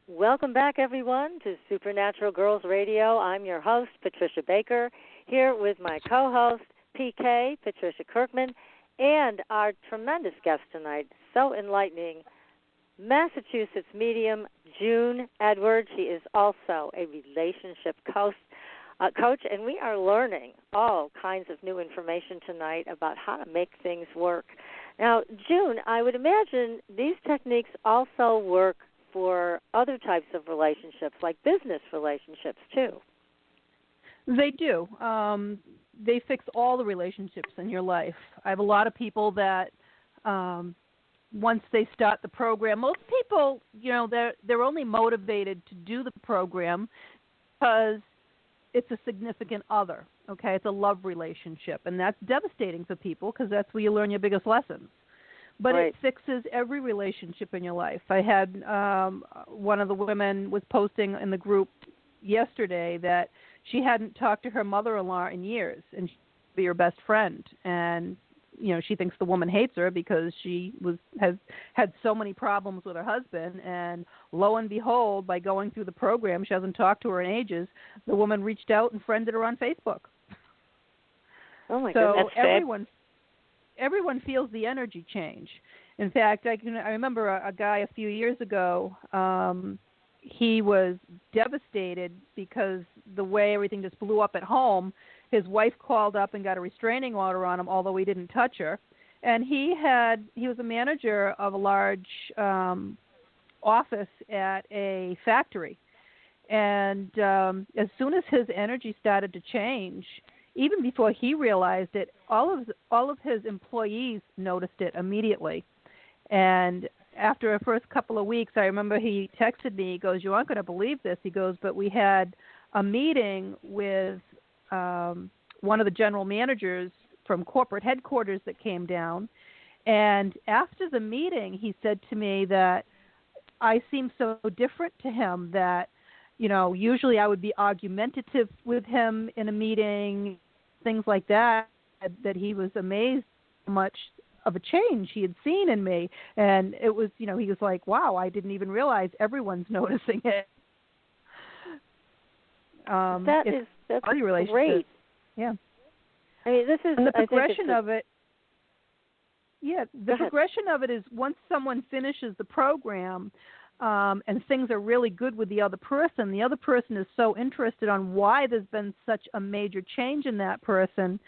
Welcome back, everyone, to Supernatural Girls Radio. I'm your host, Patricia Baker, here with my co-host, PK, Patricia Kirkman, and our tremendous guest tonight, so enlightening, Massachusetts medium June Edwards. She is also a relationship coach, and we are learning all kinds of new information tonight about how to make things work. Now, June, I would imagine these techniques also work for other types of relationships, like business relationships, too. They do. They fix all the relationships in your life. I have a lot of people that once they start the program, most people, they're only motivated to do the program because it's a significant other, okay? It's a love relationship, and that's devastating for people because that's where you learn your biggest lessons. But right. It fixes every relationship in your life. I had one of the women was posting in the group yesterday that she hadn't talked to her mother-in-law in years, and she'd be her best friend. And she thinks the woman hates her because she has had so many problems with her husband. And lo and behold, by going through the program, she hasn't talked to her in ages. The woman reached out and friended her on Facebook. Oh my goodness! So everyone feels the energy change. In fact, I remember a guy a few years ago. He was devastated because the way everything just blew up at home. His wife called up and got a restraining order on him, although he didn't touch her. And he was a manager of a large office at a factory. And as soon as his energy started to change, even before he realized it, all of his employees noticed it immediately. And after the first couple of weeks, I remember he texted me. He goes, "You aren't going to believe this." He goes, "But we had a meeting with one of the general managers from corporate headquarters that came down. And after the meeting, he said to me that I seemed so different to him that, usually I would be argumentative with him in a meeting, things like that, that he was amazed how much of a change he had seen in me." And it was, he was like, "Wow, I didn't even realize everyone's noticing it." That's great. Yeah. I mean, this is and the progression of it. Yeah, the progression of it is once someone finishes the program and things are really good with the other person is so interested on why there's been such a major change in that person.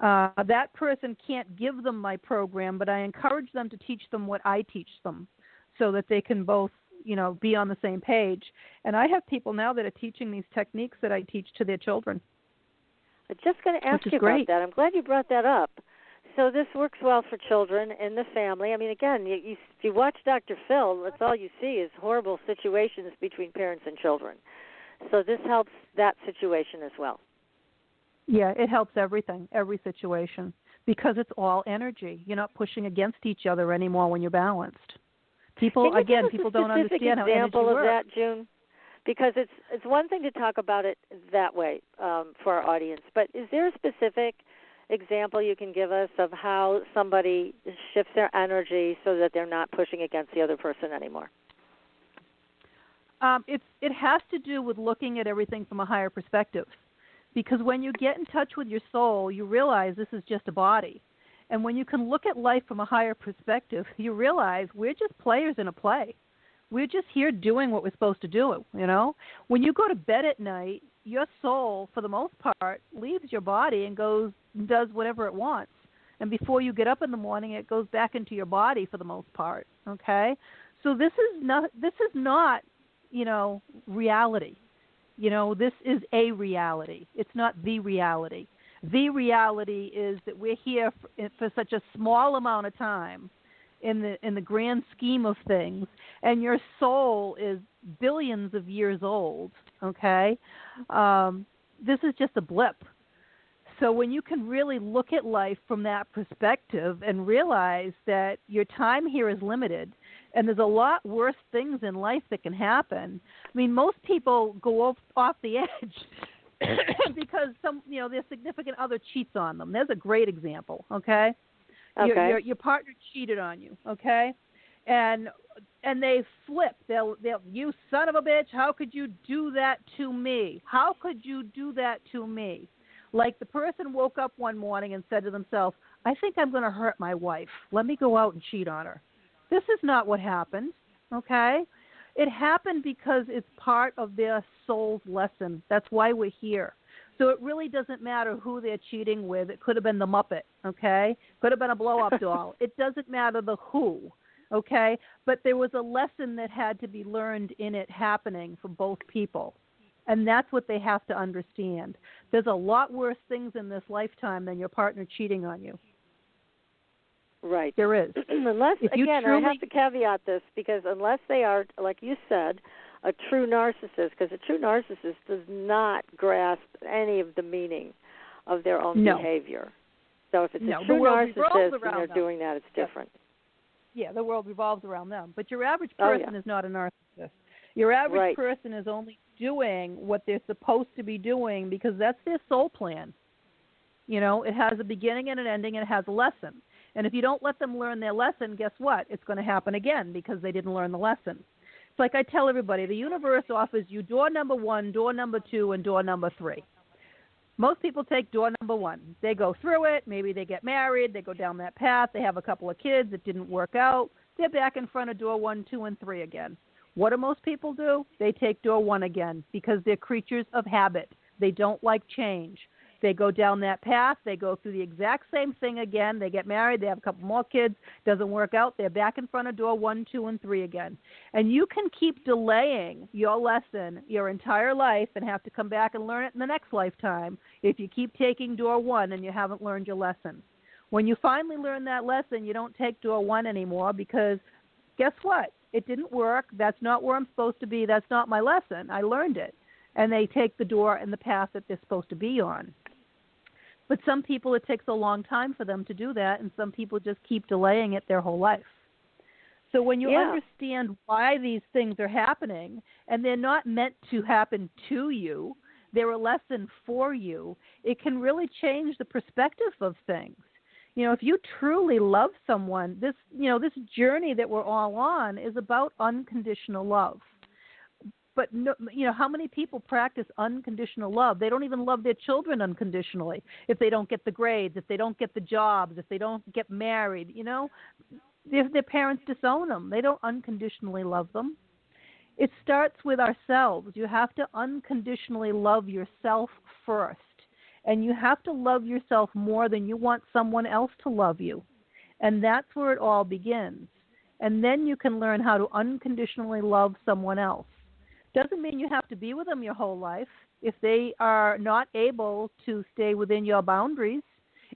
That person can't give them my program, but I encourage them to teach them what I teach them so that they can both, be on the same page. And I have people now that are teaching these techniques that I teach to their children. I'm just going to ask you about that. I'm glad you brought that up. So this works well for children in the family. I mean, again, if you watch Dr. Phil, that's all you see is horrible situations between parents and children. So this helps that situation as well. Yeah, it helps everything, every situation, because it's all energy. You're not pushing against each other anymore when you're balanced. People don't understand how energy example of works. that, June? Because it's one thing to talk about it that way for our audience, but is there a specific example you can give us of how somebody shifts their energy so that they're not pushing against the other person anymore? It has to do with looking at everything from a higher perspective. Because when you get in touch with your soul, you realize this is just a body. And when you can look at life from a higher perspective, you realize we're just players in a play. We're just here doing what we're supposed to do, you know? When you go to bed at night, your soul, for the most part, leaves your body and goes and does whatever it wants. And before you get up in the morning, it goes back into your body for the most part, okay? So this is not, you know, reality. You know, this is a reality. It's not the reality. The reality is that we're here for such a small amount of time in the grand scheme of things, and your soul is billions of years old, okay? This is just a blip. So when you can really look at life from that perspective and realize that your time here is limited, and there's a lot worse things in life that can happen. I mean, most people go off the edge because their significant other cheats on them. There's a great example, okay? Your partner cheated on you, okay? And they flip. They'll you son of a bitch, how could you do that to me? How could you do that to me? Like the person woke up one morning and said to themselves, I think I'm going to hurt my wife. Let me go out and cheat on her. This is not what happened, okay? It happened because it's part of their soul's lesson. That's why we're here. So it really doesn't matter who they're cheating with. It could have been the Muppet, okay? Could have been a blow-up doll. It doesn't matter the who, okay? But there was a lesson that had to be learned in it happening for both people. And that's what they have to understand. There's a lot worse things in this lifetime than your partner cheating on you. Right. There is. Unless, again, I have to caveat this, because unless they are, like you said, a true narcissist, because a true narcissist does not grasp any of the meaning of their own behavior. So if it's a true narcissist and they're doing that, it's different. Yeah, the world revolves around them. But your average person is not a narcissist. Your average person is only doing what they're supposed to be doing because that's their soul plan. You know, it has a beginning and an ending, and it has a lesson. And if you don't let them learn their lesson, guess what? It's going to happen again because they didn't learn the lesson. It's like I tell everybody, the universe offers you door number 1, door number 2, and door number 3. Most people take door number 1. They go through it. Maybe they get married. They go down that path. They have a couple of kids. It didn't work out. They're back in front of door 1, 2, and 3 again. What do most people do? They take door 1 again because they're creatures of habit. They don't like change. They go down that path. They go through the exact same thing again. They get married. They have a couple more kids. Doesn't work out. They're back in front of door 1, 2, and 3 again. And you can keep delaying your lesson your entire life and have to come back and learn it in the next lifetime if you keep taking door 1 and you haven't learned your lesson. When you finally learn that lesson, you don't take door 1 anymore because guess what? It didn't work. That's not where I'm supposed to be. That's not my lesson. I learned it. And they take the door and the path that they're supposed to be on. But some people, it takes a long time for them to do that, and some people just keep delaying it their whole life. So when you understand why these things are happening, and they're not meant to happen to you, they're a lesson for you, it can really change the perspective of things. You know, if you truly love someone, this journey that we're all on is about unconditional love. But, how many people practice unconditional love? They don't even love their children unconditionally if they don't get the grades, if they don't get the jobs, if they don't get married, If their parents disown them, they don't unconditionally love them. It starts with ourselves. You have to unconditionally love yourself first. And you have to love yourself more than you want someone else to love you. And that's where it all begins. And then you can learn how to unconditionally love someone else. Doesn't mean you have to be with them your whole life. If they are not able to stay within your boundaries,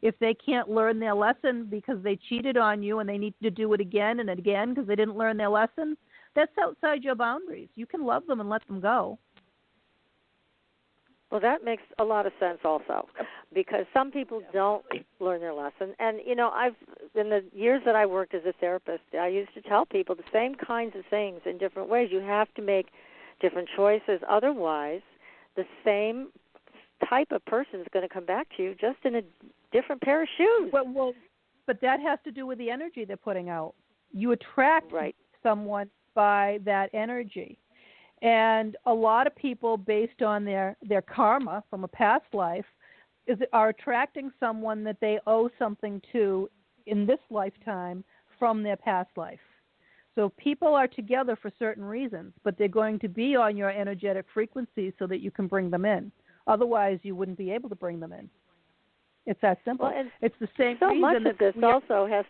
if they can't learn their lesson because they cheated on you and they need to do it again and again because they didn't learn their lesson, that's outside your boundaries. You can love them and let them go. Well, that makes a lot of sense also, because some people don't learn their lesson. And, I've in the years that I worked as a therapist, I used to tell people the same kinds of things in different ways. You have to make different choices. Otherwise, the same type of person is going to come back to you just in a different pair of shoes. Well, but that has to do with the energy they're putting out. You attract someone by that energy. And a lot of people, based on their karma from a past life, are attracting someone that they owe something to in this lifetime from their past life. So people are together for certain reasons, but they're going to be on your energetic frequency so that you can bring them in. Otherwise, you wouldn't be able to bring them in. It's that simple. Well, it's the same so reason much that of this also has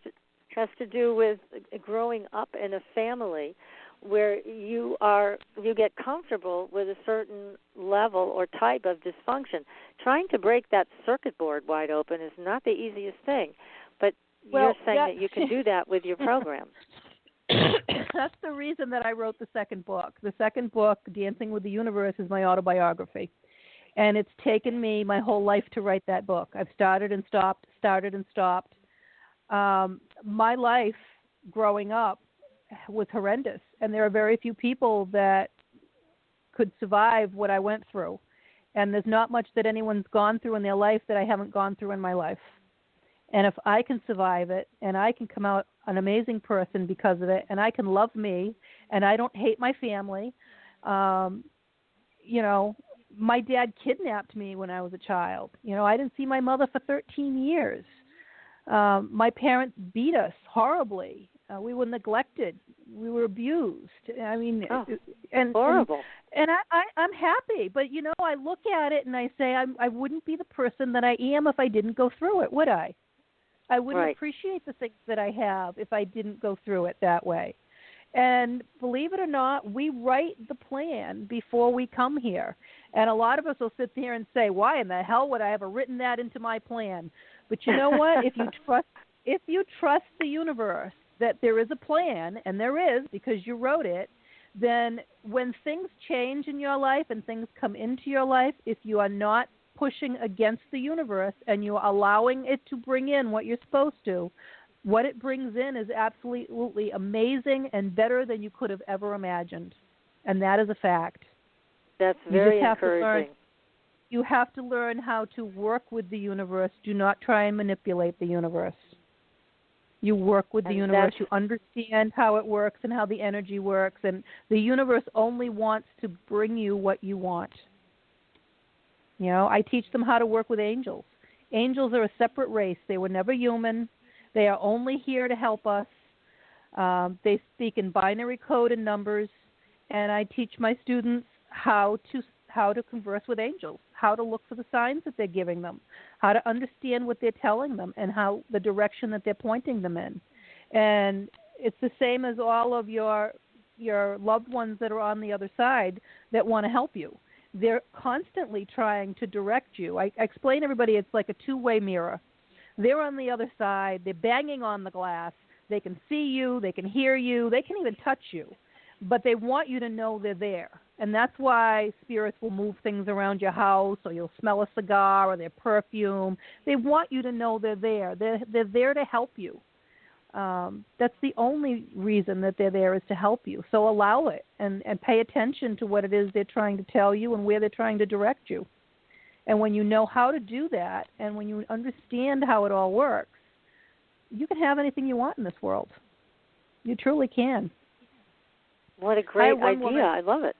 to do with growing up in a family where you get comfortable with a certain level or type of dysfunction. Trying to break that circuit board wide open is not the easiest thing, but you're saying that you can do that with your program. That's the reason that I wrote the second book. The second book, Dancing with the Universe, is my autobiography. And it's taken me my whole life to write that book. I've started and stopped. My life growing up was horrendous, and there are very few people that could survive what I went through. And there's not much that anyone's gone through in their life that I haven't gone through in my life. And if I can survive it, and I can come out an amazing person because of it, and I can love me, and I don't hate my family, my dad kidnapped me when I was a child. I didn't see my mother for 13 years. My parents beat us horribly. We were neglected. We were abused. I mean, horrible. And I'm happy, but I look at it and I say I wouldn't be the person that I am if I didn't go through it, would I? I wouldn't appreciate the things that I have if I didn't go through it that way. And believe it or not, we write the plan before we come here. And a lot of us will sit there and say, why in the hell would I have written that into my plan? But you know what? If you trust the universe that there is a plan, and there is because you wrote it, then when things change in your life and things come into your life, if you are not pushing against the universe and you're allowing it to bring in what you're supposed to, what it brings in is absolutely amazing and better than you could have ever imagined. And that is a fact. That's very encouraging. You have to learn how to work with the universe. Do not try and manipulate the universe. You work with the universe. You understand how it works and how the energy works. And the universe only wants to bring you what you want. I teach them how to work with angels. Angels are a separate race. They were never human. They are only here to help us. They speak in binary code and numbers. And I teach my students how to converse with angels, how to look for the signs that they're giving them, how to understand what they're telling them, and how the direction that they're pointing them in. And it's the same as all of your loved ones that are on the other side that want to help you. They're constantly trying to direct you. I explain to everybody it's like a two-way mirror. They're on the other side. They're banging on the glass. They can see you. They can hear you. They can even touch you. But they want you to know they're there. And that's why spirits will move things around your house, or you'll smell a cigar or their perfume. They want you to know they're there. They're there to help you. That's the only reason that they're there, is to help you. So allow it and pay attention to what it is they're trying to tell you and where they're trying to direct you. And when you know how to do that, and when you understand how it all works, you can have anything you want in this world. You truly can. What a great idea. I love it.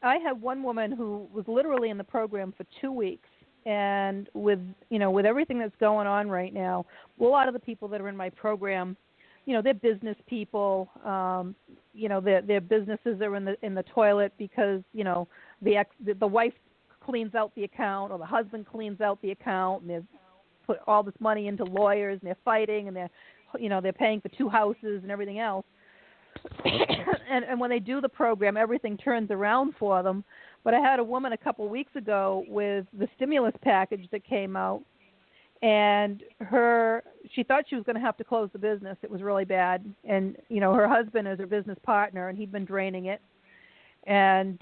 I had one woman who was literally in the program for 2 weeks, and with everything that's going on right now, a lot of the people that are in my program, they're business people. Their businesses are in the toilet because the wife cleans out the account, or the husband cleans out the account, and they've put all this money into lawyers, and they're fighting, and they're paying for 2 houses and everything else. and when they do the program, everything turns around for them. But I had a woman a couple of weeks ago with the stimulus package that came out, and she thought she was going to have to close the business. It was really bad. And, her husband is her business partner, and he'd been draining it. And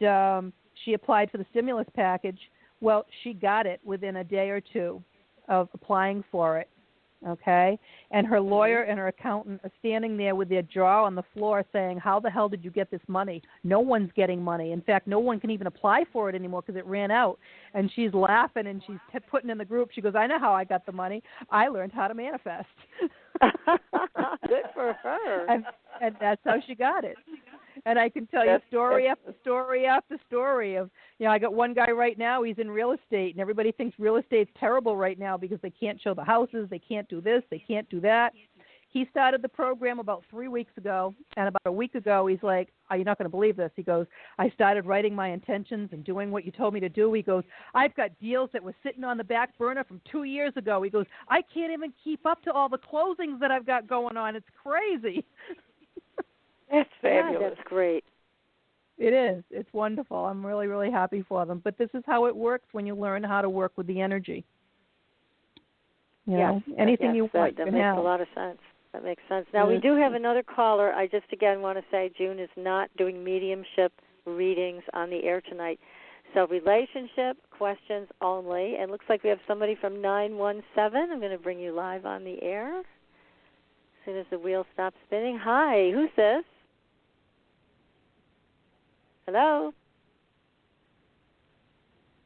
she applied for the stimulus package. Well, she got it within a day or two of applying for it, okay? And her lawyer and her accountant are standing there with their jaw on the floor saying, how the hell did you get this money? No one's getting money. In fact, no one can even apply for it anymore because it ran out. And she's laughing and she's putting in the group. She goes, I know how I got the money. I learned how to manifest. Good for her. And that's how she got it. And I can tell you story after story after story of, I got one guy right now, he's in real estate, and everybody thinks real estate's terrible right now because they can't show the houses, they can't do this, they can't do that. He started the program about 3 weeks ago, and about a week ago, he's like, you're not going to believe this. He goes, I started writing my intentions and doing what you told me to do. He goes, I've got deals that were sitting on the back burner from 2 years ago. He goes, I can't even keep up to all the closings that I've got going on. It's crazy. That's fabulous. Yeah, that's great. It is. It's wonderful. I'm really, really happy for them. But this is how it works when you learn how to work with the energy. Anything you want, that you can makes have. a lot of sense. That makes sense. Now, we do have another caller. I just, again, want to say June is not doing mediumship readings on the air tonight. So relationship questions only. And it looks like we have somebody from 917. I'm going to bring you live on the air as soon as the wheel stops spinning. Hi, who's this? Hello?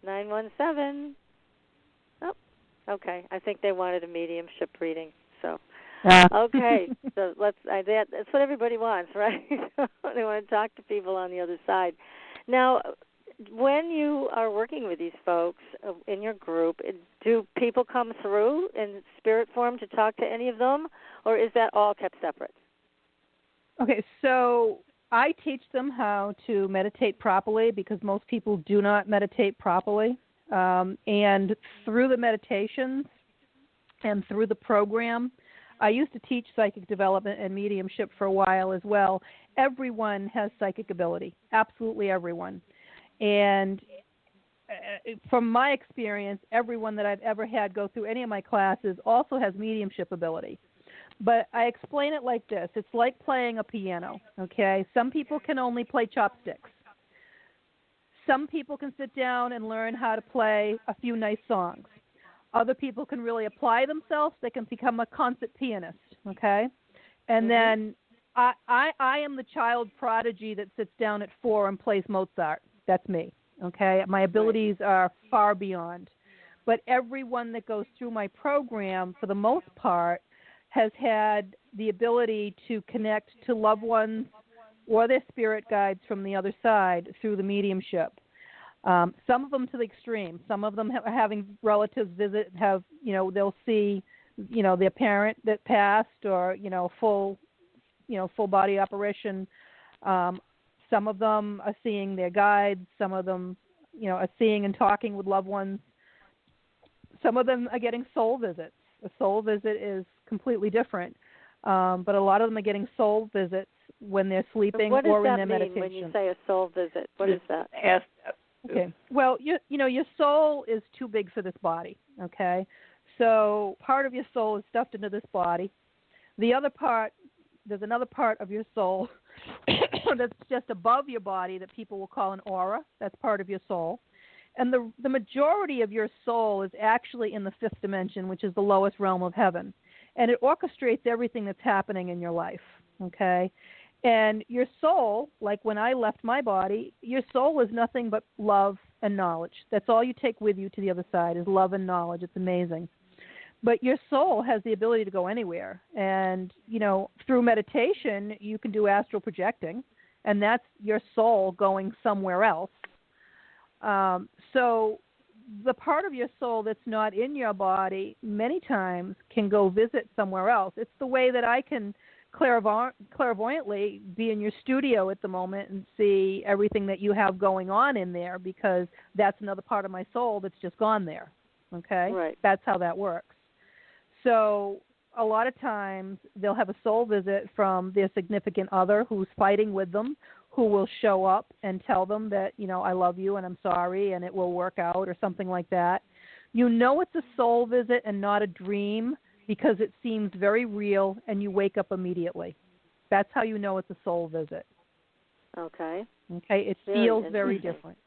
917. Oh, okay. I think they wanted a mediumship reading. So, okay. So that's what everybody wants, right? They want to talk to people on the other side. Now, when you are working with these folks in your group, do people come through in spirit form to talk to any of them, or is that all kept separate? Okay, so I teach them how to meditate properly because most people do not meditate properly. And through the meditations and through the program, I used to teach psychic development and mediumship for a while as well. Everyone has psychic ability, absolutely everyone. And from my experience, everyone that I've ever had go through any of my classes also has mediumship ability. But I explain it like this. It's like playing a piano, okay? Some people can only play chopsticks. Some people can sit down and learn how to play a few nice songs. Other people can really apply themselves. They can become a concert pianist, okay? And then I am the child prodigy that sits down at 4 and plays Mozart. That's me, okay? My abilities are far beyond. But everyone that goes through my program, for the most part, has had the ability to connect to loved ones or their spirit guides from the other side through the mediumship. Some of them to the extreme. Some of them having relatives visit, they'll see, their parent that passed or, full body apparition. Some of them are seeing their guides. Some of them, are seeing and talking with loved ones. Some of them are getting soul visits. A soul visit is completely different. But a lot of them are getting soul visits when they're sleeping or in their meditation. What does that mean when you say a soul visit? What is that? Okay. Well, your soul is too big for this body, okay? So part of your soul is stuffed into this body. The other part, there's another part of your soul that's just above your body that people will call an aura. That's part of your soul. And the majority of your soul is actually in the 5th dimension, which is the lowest realm of heaven. And it orchestrates everything that's happening in your life, okay? And your soul, like when I left my body, your soul is nothing but love and knowledge. That's all you take with you to the other side is love and knowledge. It's amazing. But your soul has the ability to go anywhere. And, through meditation, you can do astral projecting, and that's your soul going somewhere else. So the part of your soul that's not in your body many times can go visit somewhere else. It's the way that I can clairvoyantly be in your studio at the moment and see everything that you have going on in there because that's another part of my soul that's just gone there, okay? Right. That's how that works. So a lot of times they'll have a soul visit from their significant other who's fighting with them, who will show up and tell them that, I love you and I'm sorry and it will work out or something like that. It's a soul visit and not a dream because it seems very real and you wake up immediately. That's how you know it's a soul visit. Okay. Okay, it feels very different.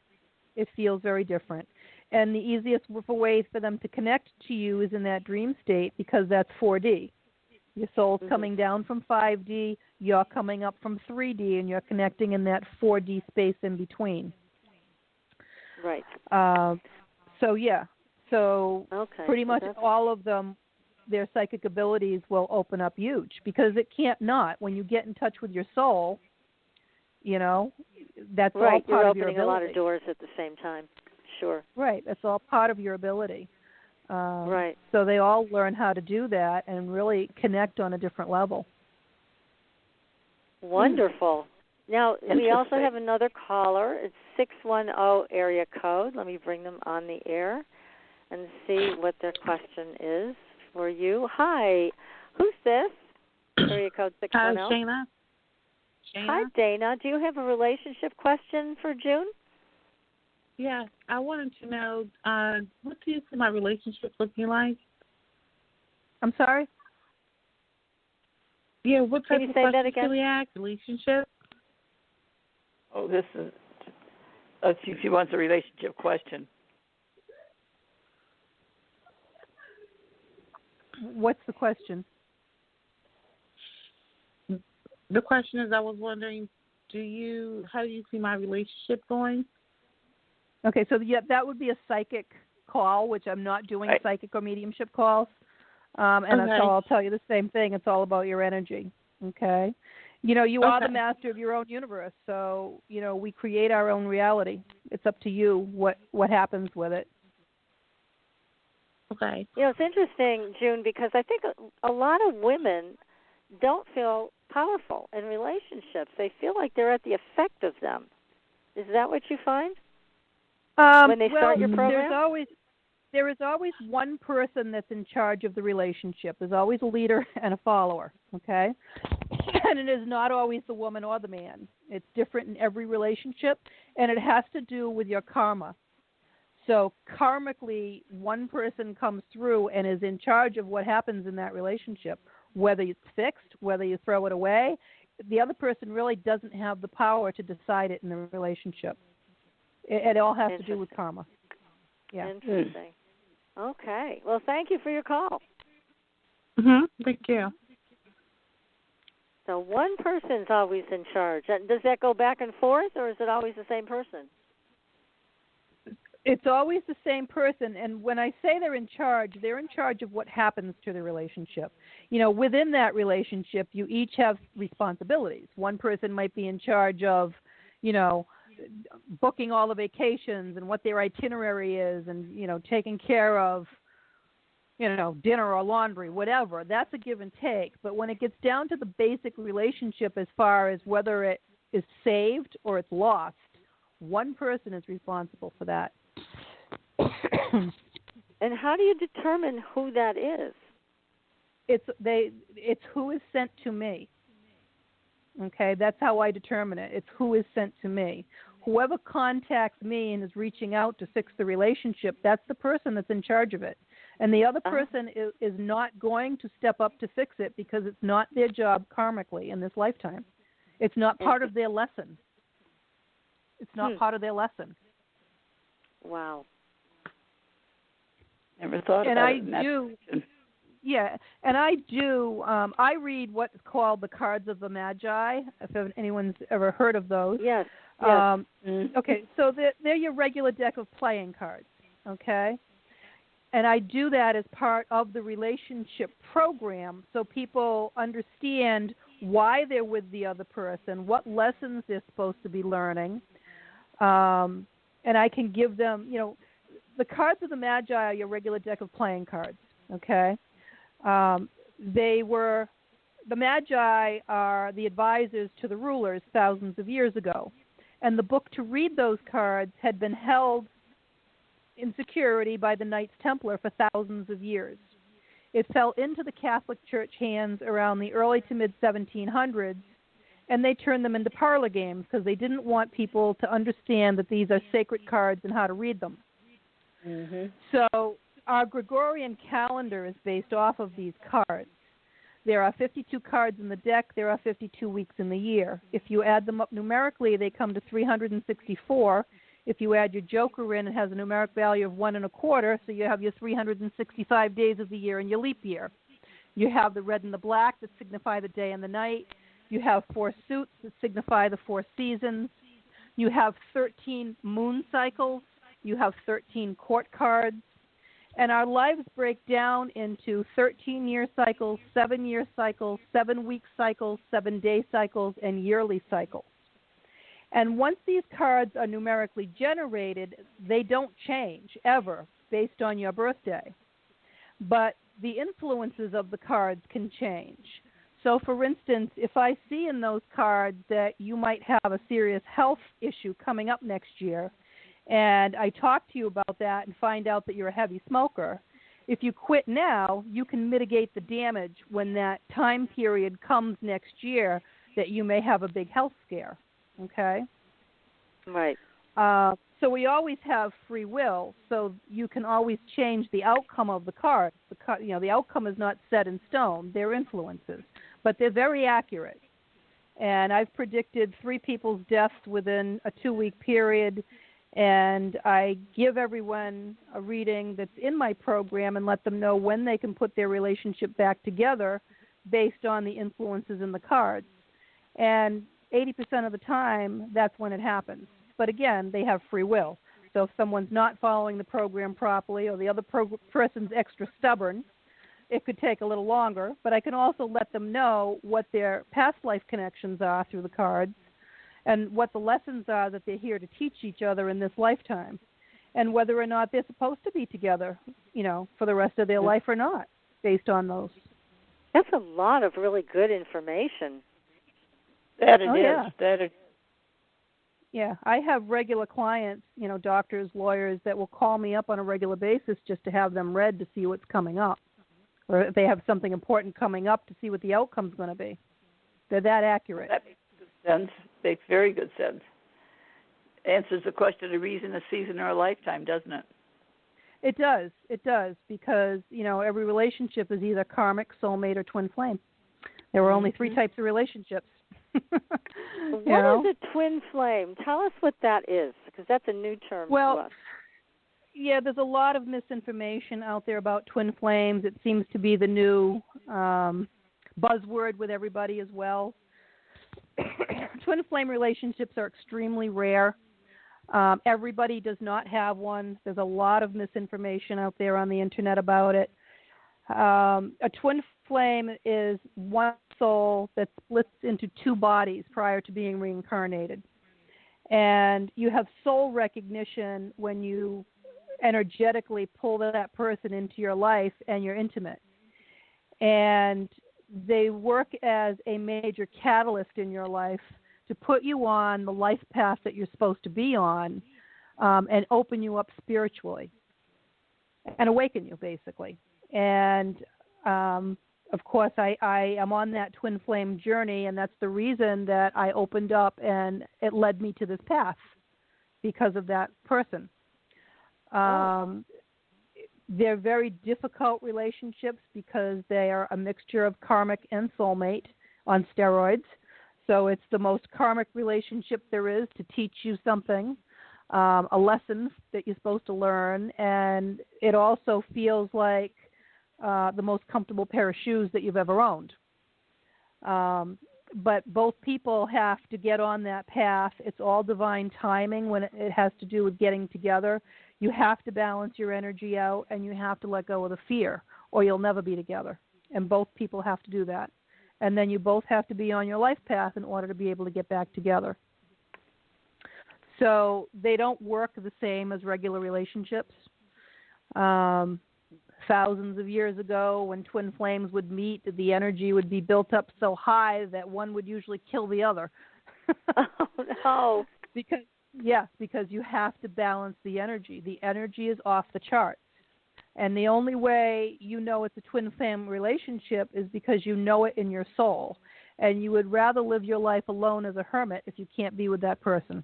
It feels very different. And the easiest way for them to connect to you is in that dream state, because that's 4D. Your soul's coming down from 5D, you're coming up from 3D, and you're connecting in that 4D space in between. Right. So pretty much all of them, their psychic abilities will open up huge, because it can't not. When you get in touch with your soul, you know, that's all part of your ability. You're opening a lot of doors at the same time. Sure. Right. That's all part of your ability. Right. So they all learn how to do that and really connect on a different level. Wonderful. Now, we also have another caller. It's 610 area code. Let me bring them on the air and see what their question is for you. Hi. Who's this? Area code 610. Hi, Shana. Hi, Dana. Do you have a relationship question for June? Yeah, I wanted to know, what do you see my relationship looking like? I'm sorry? Yeah, what type Can you of say question that again? should we ask? Relationship? Oh, this is, she wants a relationship question. What's the question? The question is, I was wondering, how do you see my relationship going? Okay, so that would be a psychic call, which I'm not doing psychic or mediumship calls. And so I'll tell you the same thing. It's all about your energy, okay? You know, you are the master of your own universe, so, you know, we create our own reality. It's up to you what happens with it. Okay. You know, it's interesting, June, because I think a lot of women don't feel powerful in relationships. They feel like they're at the effect of them. Is that what you find? When they start your program? There is always one person that's in charge of the relationship. There's always a leader and a follower, okay? And it is not always the woman or the man. It's different in every relationship, and it has to do with your karma. So karmically, one person comes through and is in charge of what happens in that relationship, whether it's fixed, whether you throw it away. The other person really doesn't have the power to decide it in the relationship. It all has to do with karma. Yeah. Interesting. Okay. Well, thank you for your call. Thank you. So one person's always in charge. Does that go back and forth, or is it always the same person? It's always the same person. And when I say they're in charge of what happens to the relationship. You know, within that relationship, you each have responsibilities. One person might be in charge of, you know, booking all the vacations and what their itinerary is, and, you know, taking care of, you know, dinner or laundry, whatever. That's a give and take. But when it gets down to the basic relationship as far as whether it is saved or it's lost, one person is responsible for that. And how do you determine who that is? It's who is sent to me. Okay, that's how I determine it. It's who is sent to me. Whoever contacts me and is reaching out to fix the relationship, that's the person that's in charge of it. And the other person is not going to step up to fix it, because it's not their job karmically in this lifetime. It's not part of their lesson. It's not part of their lesson. Wow. Never thought and about I it. Do. Yeah, and I do. I read what's called the Cards of the Magi, if anyone's ever heard of those. Yes. Okay, so they're your regular deck of playing cards, okay? And I do that as part of the relationship program, so people understand why they're with the other person, what lessons they're supposed to be learning. And I can give them, you know, the Cards of the Magi are your regular deck of playing cards, okay? The Magi are the advisors to the rulers thousands of years ago. And the book to read those cards had been held in security by the Knights Templar for thousands of years. It fell into the Catholic Church hands around the early to mid-1700s, and they turned them into parlor games because they didn't want people to understand that these are sacred cards and how to read them. So our Gregorian calendar is based off of these cards. There are 52 cards in the deck. There are 52 weeks in the year. If you add them up numerically, they come to 364. If you add your joker in, it has a numeric value of 1 1/4, so you have your 365 days of the year and your leap year. You have the red and the black that signify the day and the night. You have 4 suits that signify the 4 seasons. You have 13 moon cycles. You have 13 court cards. And our lives break down into 13-year cycles, 7-year cycles, 7-week cycles, 7-day cycles, and yearly cycles. And once these cards are numerically generated, they don't change ever based on your birthday. But the influences of the cards can change. So, for instance, if I see in those cards that you might have a serious health issue coming up next year, and I talk to you about that and find out that you're a heavy smoker, if you quit now, you can mitigate the damage when that time period comes next year that you may have a big health scare. Okay? Right. So we always have free will, so you can always change the outcome of the card. The outcome is not set in stone. They're influences, but they're very accurate. And I've predicted 3 people's deaths within a 2-week period, and I give everyone a reading that's in my program and let them know when they can put their relationship back together based on the influences in the cards. And 80% of the time, that's when it happens. But again, they have free will. So if someone's not following the program properly or the other person's extra stubborn, it could take a little longer. But I can also let them know what their past life connections are through the cards and what the lessons are that they're here to teach each other in this lifetime, and whether or not they're supposed to be together, for the rest of their life or not, based on those. That's a lot of really good information. That it is. Yeah, I have regular clients, doctors, lawyers, that will call me up on a regular basis just to have them read to see what's coming up, or if they have something important coming up to see what the outcome's going to be. They're that accurate. That makes good sense. Makes very good sense. Answers the question of reason, a season, or a lifetime, doesn't it? It does, because, every relationship is either karmic, soulmate, or twin flame. There were only 3 types of relationships. What is a twin flame? Tell us what that is, because that's a new term to us. Yeah, there's a lot of misinformation out there about twin flames. It seems to be the new buzzword with everybody as well. Twin flame relationships are extremely rare. Everybody does not have one. There's a lot of misinformation out there on the internet about it. A twin flame is one soul that splits into 2 bodies prior to being reincarnated. And you have soul recognition when you energetically pull that person into your life and you're intimate. And they work as a major catalyst in your life to put you on the life path that you're supposed to be on, and open you up spiritually and awaken you, basically. And of course, I am on that twin flame journey, and that's the reason that I opened up and it led me to this path, because of that person. They're very difficult relationships because they are a mixture of karmic and soulmate on steroids. So it's the most karmic relationship there is to teach you something, a lesson that you're supposed to learn, and it also feels like the most comfortable pair of shoes that you've ever owned. But both people have to get on that path. It's all divine timing when it has to do with getting together. You have to balance your energy out, and you have to let go of the fear, or you'll never be together. And both people have to do that. And then you both have to be on your life path in order to be able to get back together. So they don't work the same as regular relationships. Thousands of years ago, when twin flames would meet, the energy would be built up so high that one would usually kill the other. Oh, no. Because you have to balance the energy. The energy is off the charts. And the only way you know it's a twin flame relationship is because you know it in your soul. And you would rather live your life alone as a hermit if you can't be with that person.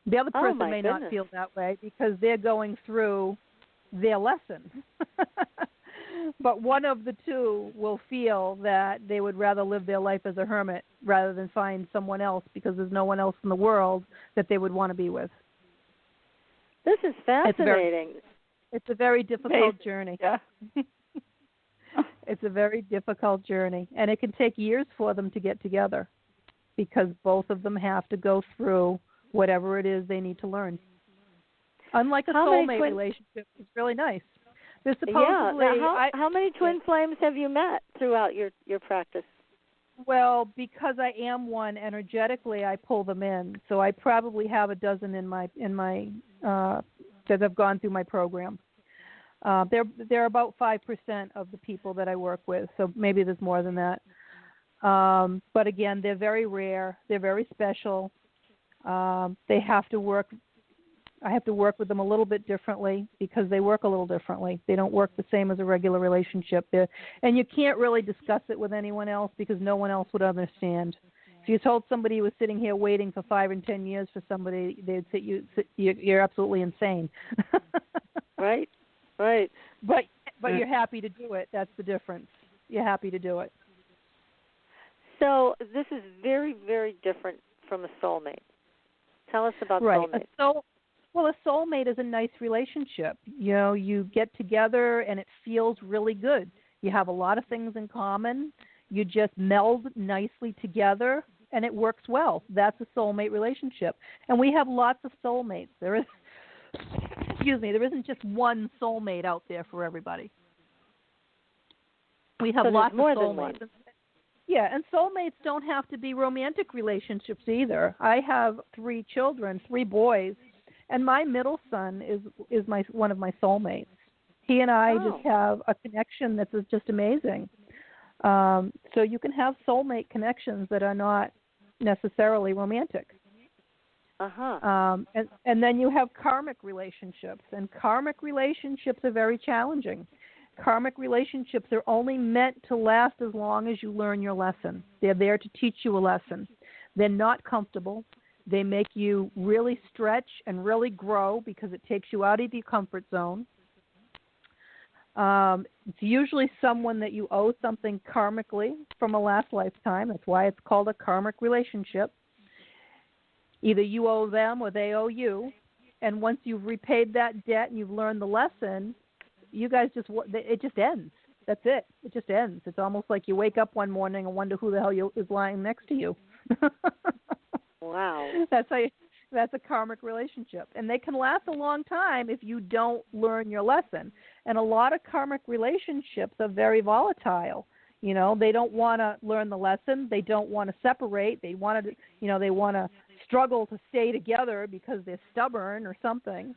The other person may not feel that way because they're going through their lesson. But one of the two will feel that they would rather live their life as a hermit rather than find someone else, because there's no one else in the world that they would want to be with. This is fascinating. It's a very difficult journey. Yeah. It's a very difficult journey, and it can take years for them to get together because both of them have to go through whatever it is they need to learn. Unlike a soulmate relationship, it's really nice. There's supposedly how many twin flames have you met throughout your practice? Well, because I am one energetically, I pull them in. So I probably have a dozen in my that have gone through my program. They're about 5% of the people that I work with, so maybe there's more than that. But again, they're very rare. They're very special. They have to work. I have to work with them a little bit differently because they work a little differently. They don't work the same as a regular relationship. And you can't really discuss it with anyone else because no one else would understand. If you told somebody you were sitting here waiting for 5 and 10 years for somebody, they'd say you're absolutely insane. Right. But you're happy to do it. That's the difference. You're happy to do it. So this is very, very different from a soulmate. Tell us about soulmates. Well, a soulmate is a nice relationship. You know, you get together and it feels really good. You have a lot of things in common. You just meld nicely together and it works well. That's a soulmate relationship. And we have lots of soulmates. There isn't just one soulmate out there for everybody. We have lots of soulmates. Yeah, and soulmates don't have to be romantic relationships either. I have 3 children, 3 boys, and my middle son is one of my soulmates. He and I just have a connection that's just amazing. So you can have soulmate connections that are not necessarily romantic. And then you have karmic relationships, and karmic relationships are very challenging. Karmic relationships are only meant to last as long as you learn your lesson. They're there to teach you a lesson. They're not comfortable. They make you really stretch and really grow because it takes you out of your comfort zone. It's usually someone that you owe something karmically from a last lifetime. That's why it's called a karmic relationship. Either you owe them or they owe you. And once you've repaid that debt and you've learned the lesson, you guys it just ends. That's it. It just ends. It's almost like you wake up one morning and wonder who the hell is lying next to you. Wow. That's a karmic relationship. And they can last a long time if you don't learn your lesson. And a lot of karmic relationships are very volatile. You know, they don't want to learn the lesson. They don't want to separate. They want to struggle to stay together because they're stubborn or something.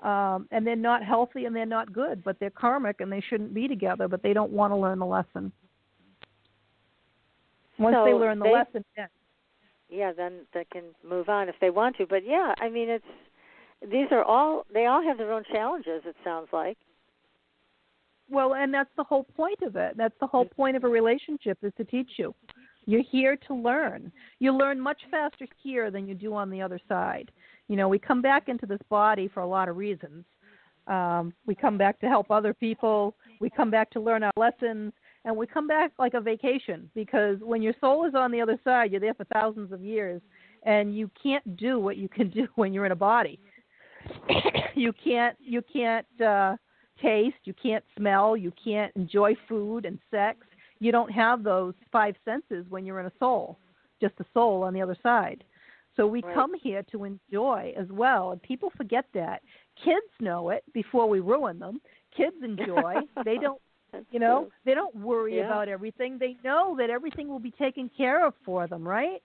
And they're not healthy and they're not good, but they're karmic and they shouldn't be together, but they don't want to learn the lesson. Once they learn the lesson, then they can move on if they want to. But I mean, they all have their own challenges, it sounds like. Well, and that's the whole point of it. That's the whole point of a relationship, is to teach you. You're here to learn. You learn much faster here than you do on the other side. You know, we come back into this body for a lot of reasons. We come back to help other people. We come back to learn our lessons. And we come back like a vacation, because when your soul is on the other side, you're there for thousands of years, and you can't do what you can do when you're in a body. You can't taste, you can't smell, you can't enjoy food and sex. You don't have those 5 senses when you're in a soul, just a soul on the other side. So we come here to enjoy as well, and people forget that. Kids know it before we ruin them. Kids enjoy. They don't. They don't worry about everything. They know that everything will be taken care of for them, right?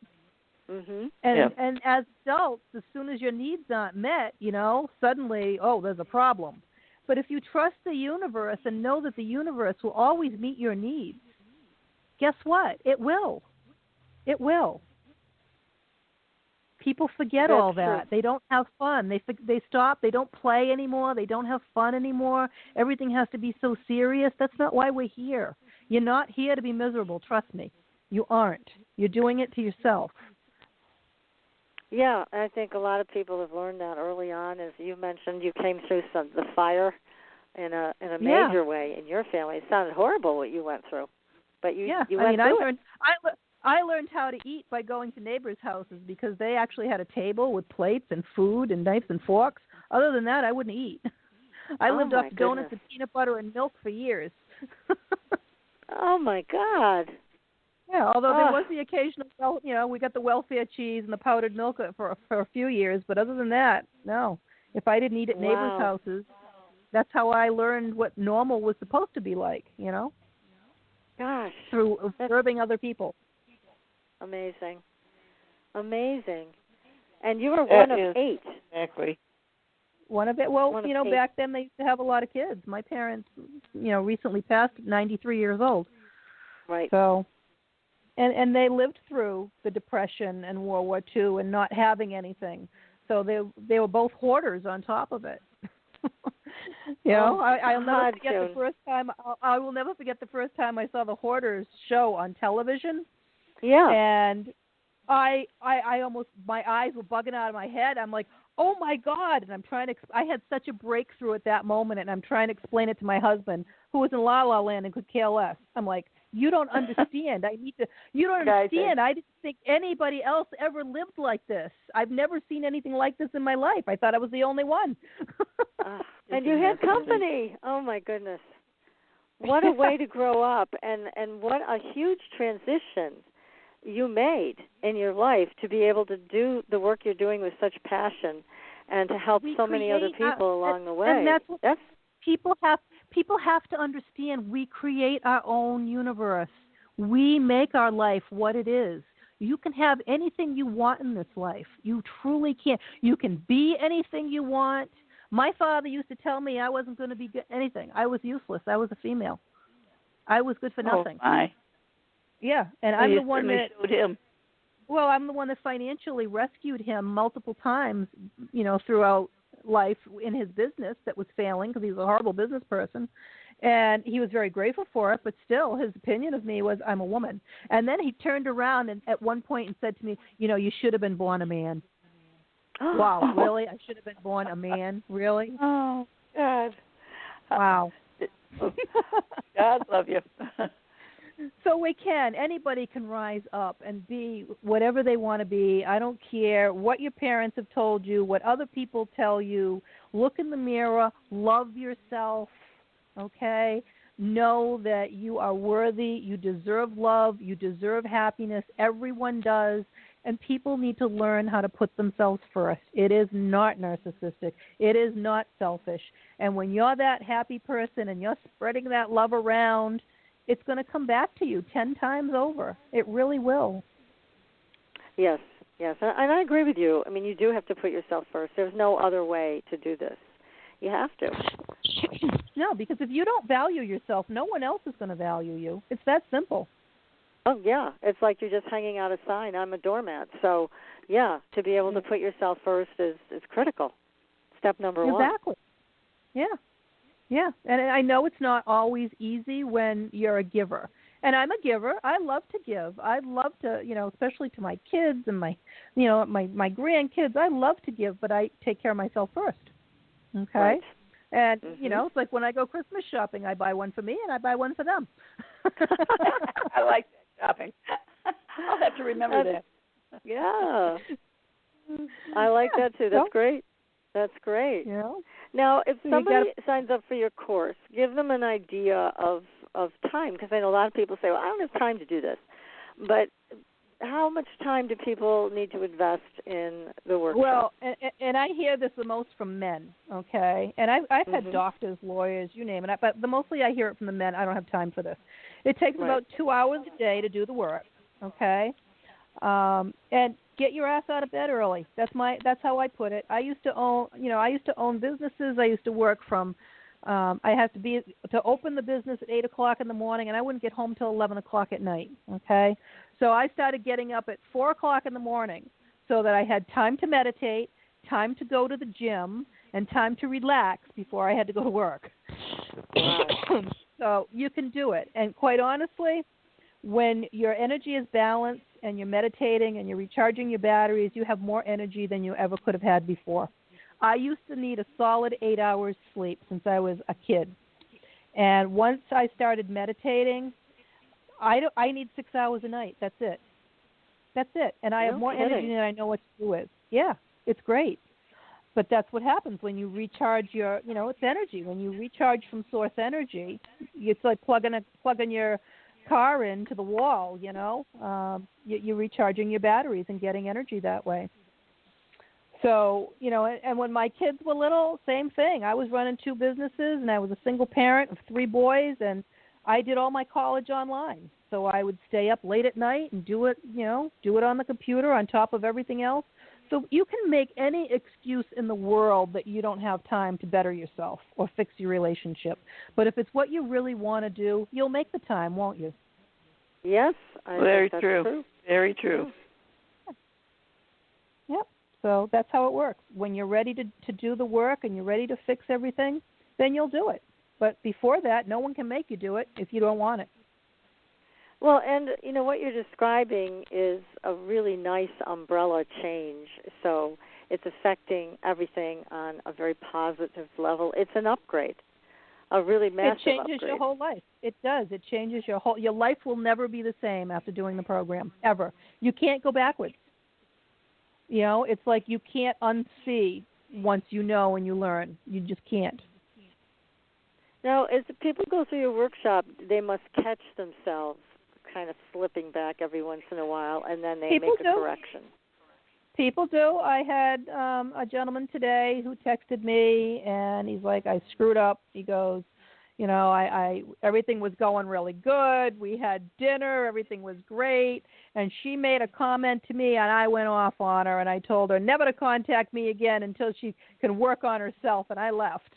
Mm-hmm. And as adults, as soon as your needs aren't met, suddenly, there's a problem. But if you trust the universe and know that the universe will always meet your needs, guess what? It will. It will. People forget all that. They don't have fun. They stop. They don't play anymore. They don't have fun anymore. Everything has to be so serious. That's not why we're here. You're not here to be miserable. Trust me. You aren't. You're doing it to yourself. Yeah, I think a lot of people have learned that early on. As you mentioned, you came through the fire in a major way in your family. It sounded horrible what you went through, but you went through it. I learned how to eat by going to neighbors' houses because they actually had a table with plates and food and knives and forks. Other than that, I wouldn't eat. I lived off donuts and peanut butter and milk for years. Oh my God. Yeah, although there was the occasional, we got the welfare cheese and the powdered milk for a few years, but other than that, no. If I didn't eat at neighbors' houses, that's how I learned what normal was supposed to be like, Gosh. Through observing other people. Amazing. And you were one of 8. Exactly. One of it. Well, back then they used to have a lot of kids. My parents, recently passed at 93 years old. Right. So, and they lived through the Depression and World War II and not having anything. So they were both hoarders on top of it. I'll never forget the first time. I will never forget the first time I saw the Hoarders show on television. Yeah. And I almost, my eyes were bugging out of my head. I'm like, oh my God! And I'm trying to. I had such a breakthrough at that moment, and I'm trying to explain it to my husband, who was in La La Land and could care less. I'm like, you don't understand. You don't understand. I didn't think anybody else ever lived like this. I've never seen anything like this in my life. I thought I was the only one. And you had company. Oh my goodness. What a way to grow up, and what a huge transition you made in your life to be able to do the work you're doing with such passion and to help many other people along the way. And that's people have to understand. We create our own universe. We make our life what it is. You can have anything you want in this life. You truly can. You can be anything you want. My father used to tell me I wasn't going to be anything. I was useless. I was a female. I was good for nothing. Oh, my. Yeah, and I'm the one that showed him. Well, I'm the one that financially rescued him multiple times, throughout life in his business that was failing because he was a horrible business person. And he was very grateful for it, but still his opinion of me was I'm a woman. And then he turned around and at one point and said to me, you should have been born a man. Wow, really? I should have been born a man? Really? Oh, God. Wow. God love you. So we can. Anybody can rise up and be whatever they want to be. I don't care what your parents have told you, what other people tell you. Look in the mirror. Love yourself, okay? Know that you are worthy. You deserve love. You deserve happiness. Everyone does. And people need to learn how to put themselves first. It is not narcissistic. It is not selfish. And when you're that happy person and you're spreading that love around, it's going to come back to you 10 times over. It really will. Yes. And I agree with you. I mean, you do have to put yourself first. There's no other way to do this. You have to. No, because if you don't value yourself, no one else is going to value you. It's that simple. Oh, yeah. It's like you're just hanging out a sign, I'm a doormat. So, yeah, to be able to put yourself first is critical. Step number one. Exactly. Yeah, and I know it's not always easy when you're a giver. And I'm a giver. I love to give. I love to, especially to my kids and my grandkids. I love to give, but I take care of myself first. Okay? Right. And, it's like when I go Christmas shopping, I buy one for me and I buy one for them. I like that shopping. I'll have to remember that. Yeah. I like that too. That's great. That's great. Now, if somebody signs up for your course, give them an idea of time, because I know a lot of people say, well, I don't have time to do this. But how much time do people need to invest in the workshop? Well, and I hear this the most from men, okay? And I've had doctors, lawyers, you name it, but mostly I hear it from the men. I don't have time for this. It takes about 2 hours a day to do the work, okay? And get your ass out of bed early. That's how I put it. I used to own businesses. I used to work from I had to open the business at 8 o'clock in the morning, and I wouldn't get home till 11 o'clock at night. Okay, so I started getting up at 4 o'clock in the morning so that I had time to meditate, time to go to the gym, and time to relax before I had to go to work. So you can do it, and quite honestly, when your energy is balanced and you're meditating and you're recharging your batteries, you have more energy than you ever could have had before. I used to need a solid 8 hours sleep since I was a kid. And once I started meditating, I need 6 hours a night. That's it. And I have more energy than I know what to do with. Yeah, it's great. But that's what happens when you recharge your, it's energy. When you recharge from source energy, it's like plugging your car into the wall, you're recharging your batteries and getting energy that way. So, and when my kids were little, same thing. I was running 2 businesses, and I was a single parent of 3 boys, and I did all my college online. So I would stay up late at night and do it on the computer on top of everything else. So you can make any excuse in the world that you don't have time to better yourself or fix your relationship. But if it's what you really want to do, you'll make the time, won't you? Yes. Very true. Very true. Yep. So that's how it works. When you're ready to do the work and you're ready to fix everything, then you'll do it. But before that, no one can make you do it if you don't want it. Well, and what you're describing is a really nice umbrella change. So it's affecting everything on a very positive level. It's an upgrade, a really massive upgrade. It changes your whole life. It does. It changes your life will never be the same after doing the program, ever. You can't go backwards. It's like you can't unsee once you know and you learn. You just can't. Now, as people go through your workshop, they must catch themselves kind of slipping back every once in a while, and then they make a correction. People do. I had a gentleman today who texted me, and he's like, I screwed up. He goes, I everything was going really good. We had dinner. Everything was great. And she made a comment to me, and I went off on her, and I told her never to contact me again until she can work on herself, and I left.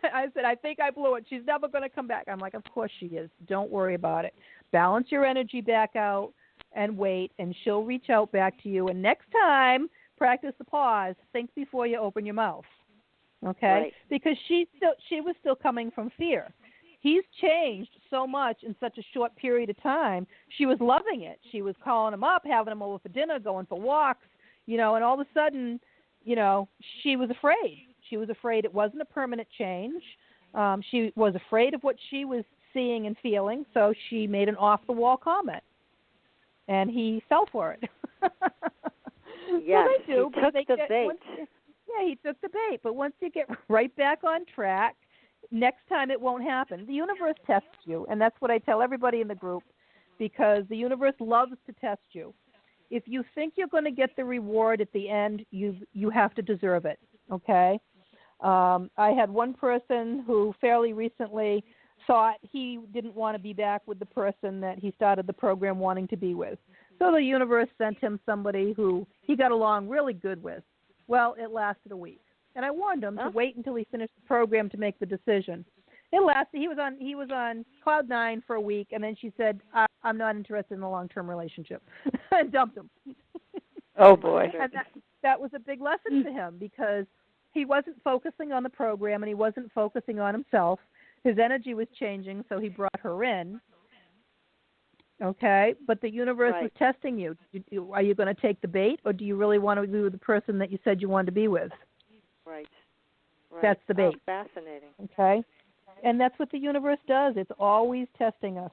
I said, I think I blew it. She's never going to come back. I'm like, of course she is. Don't worry about it. Balance your energy back out and wait, and she'll reach out back to you. And next time, practice the pause. Think before you open your mouth. Okay? Right. Because she was still coming from fear. He's changed so much in such a short period of time. She was loving it. She was calling him up, having him over for dinner, going for walks, and all of a sudden, she was afraid. She was afraid it wasn't a permanent change. She was afraid of what she was seeing and feeling, so she made an off-the-wall comment. And he fell for it. Yes, they do, he took the bait. He took the bait. But once you get right back on track, next time it won't happen. The universe tests you, and that's what I tell everybody in the group, because the universe loves to test you. If you think you're going to get the reward at the end, you have to deserve it, okay? I had one person who fairly recently thought he didn't want to be back with the person that he started the program wanting to be with. So the universe sent him somebody who he got along really good with. Well, it lasted a week. And I warned him to wait until he finished the program to make the decision. It lasted. He was on cloud 9 for a week, and then she said, I'm not interested in a long-term relationship. And dumped him. Oh, boy. And that was a big lesson to him, because he wasn't focusing on the program and he wasn't focusing on himself. His energy was changing, so he brought her in. Okay, but the universe was testing you. Are you going to take the bait, or do you really want to be with the person that you said you wanted to be with? Right. That's the bait. Oh, fascinating. Okay, and that's what the universe does. It's always testing us.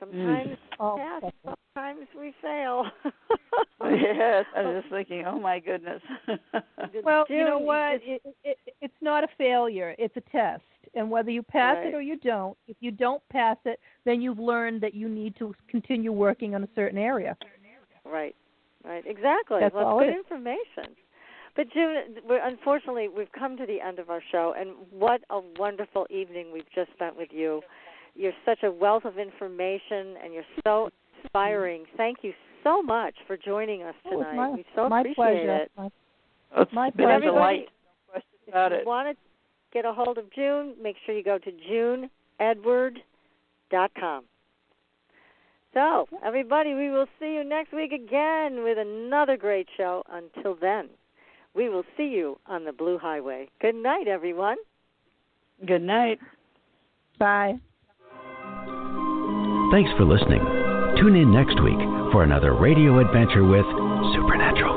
Sometimes we pass, sometimes we fail. Yes, I was just thinking, oh my goodness. Well, you know what? It's not a failure. It's a test. And whether you pass it or you don't, if you don't pass it, then you've learned that you need to continue working on a certain area. Right. Exactly. That's well, all good it is. information. But June, unfortunately, we've come to the end of our show, and what a wonderful evening we've just spent with you. You're such a wealth of information, and you're so inspiring. Thank you so much for joining us tonight. We so appreciate pleasure. it. My pleasure. Everybody, no question about if you want to get a hold of June, make sure you go to JuneEdward.com. So, everybody, we will see you next week again with another great show. Until then, we will see you on the Blue Highway. Good night, everyone. Good night. Bye. Thanks for listening. Tune in next week for another radio adventure with Supernatural.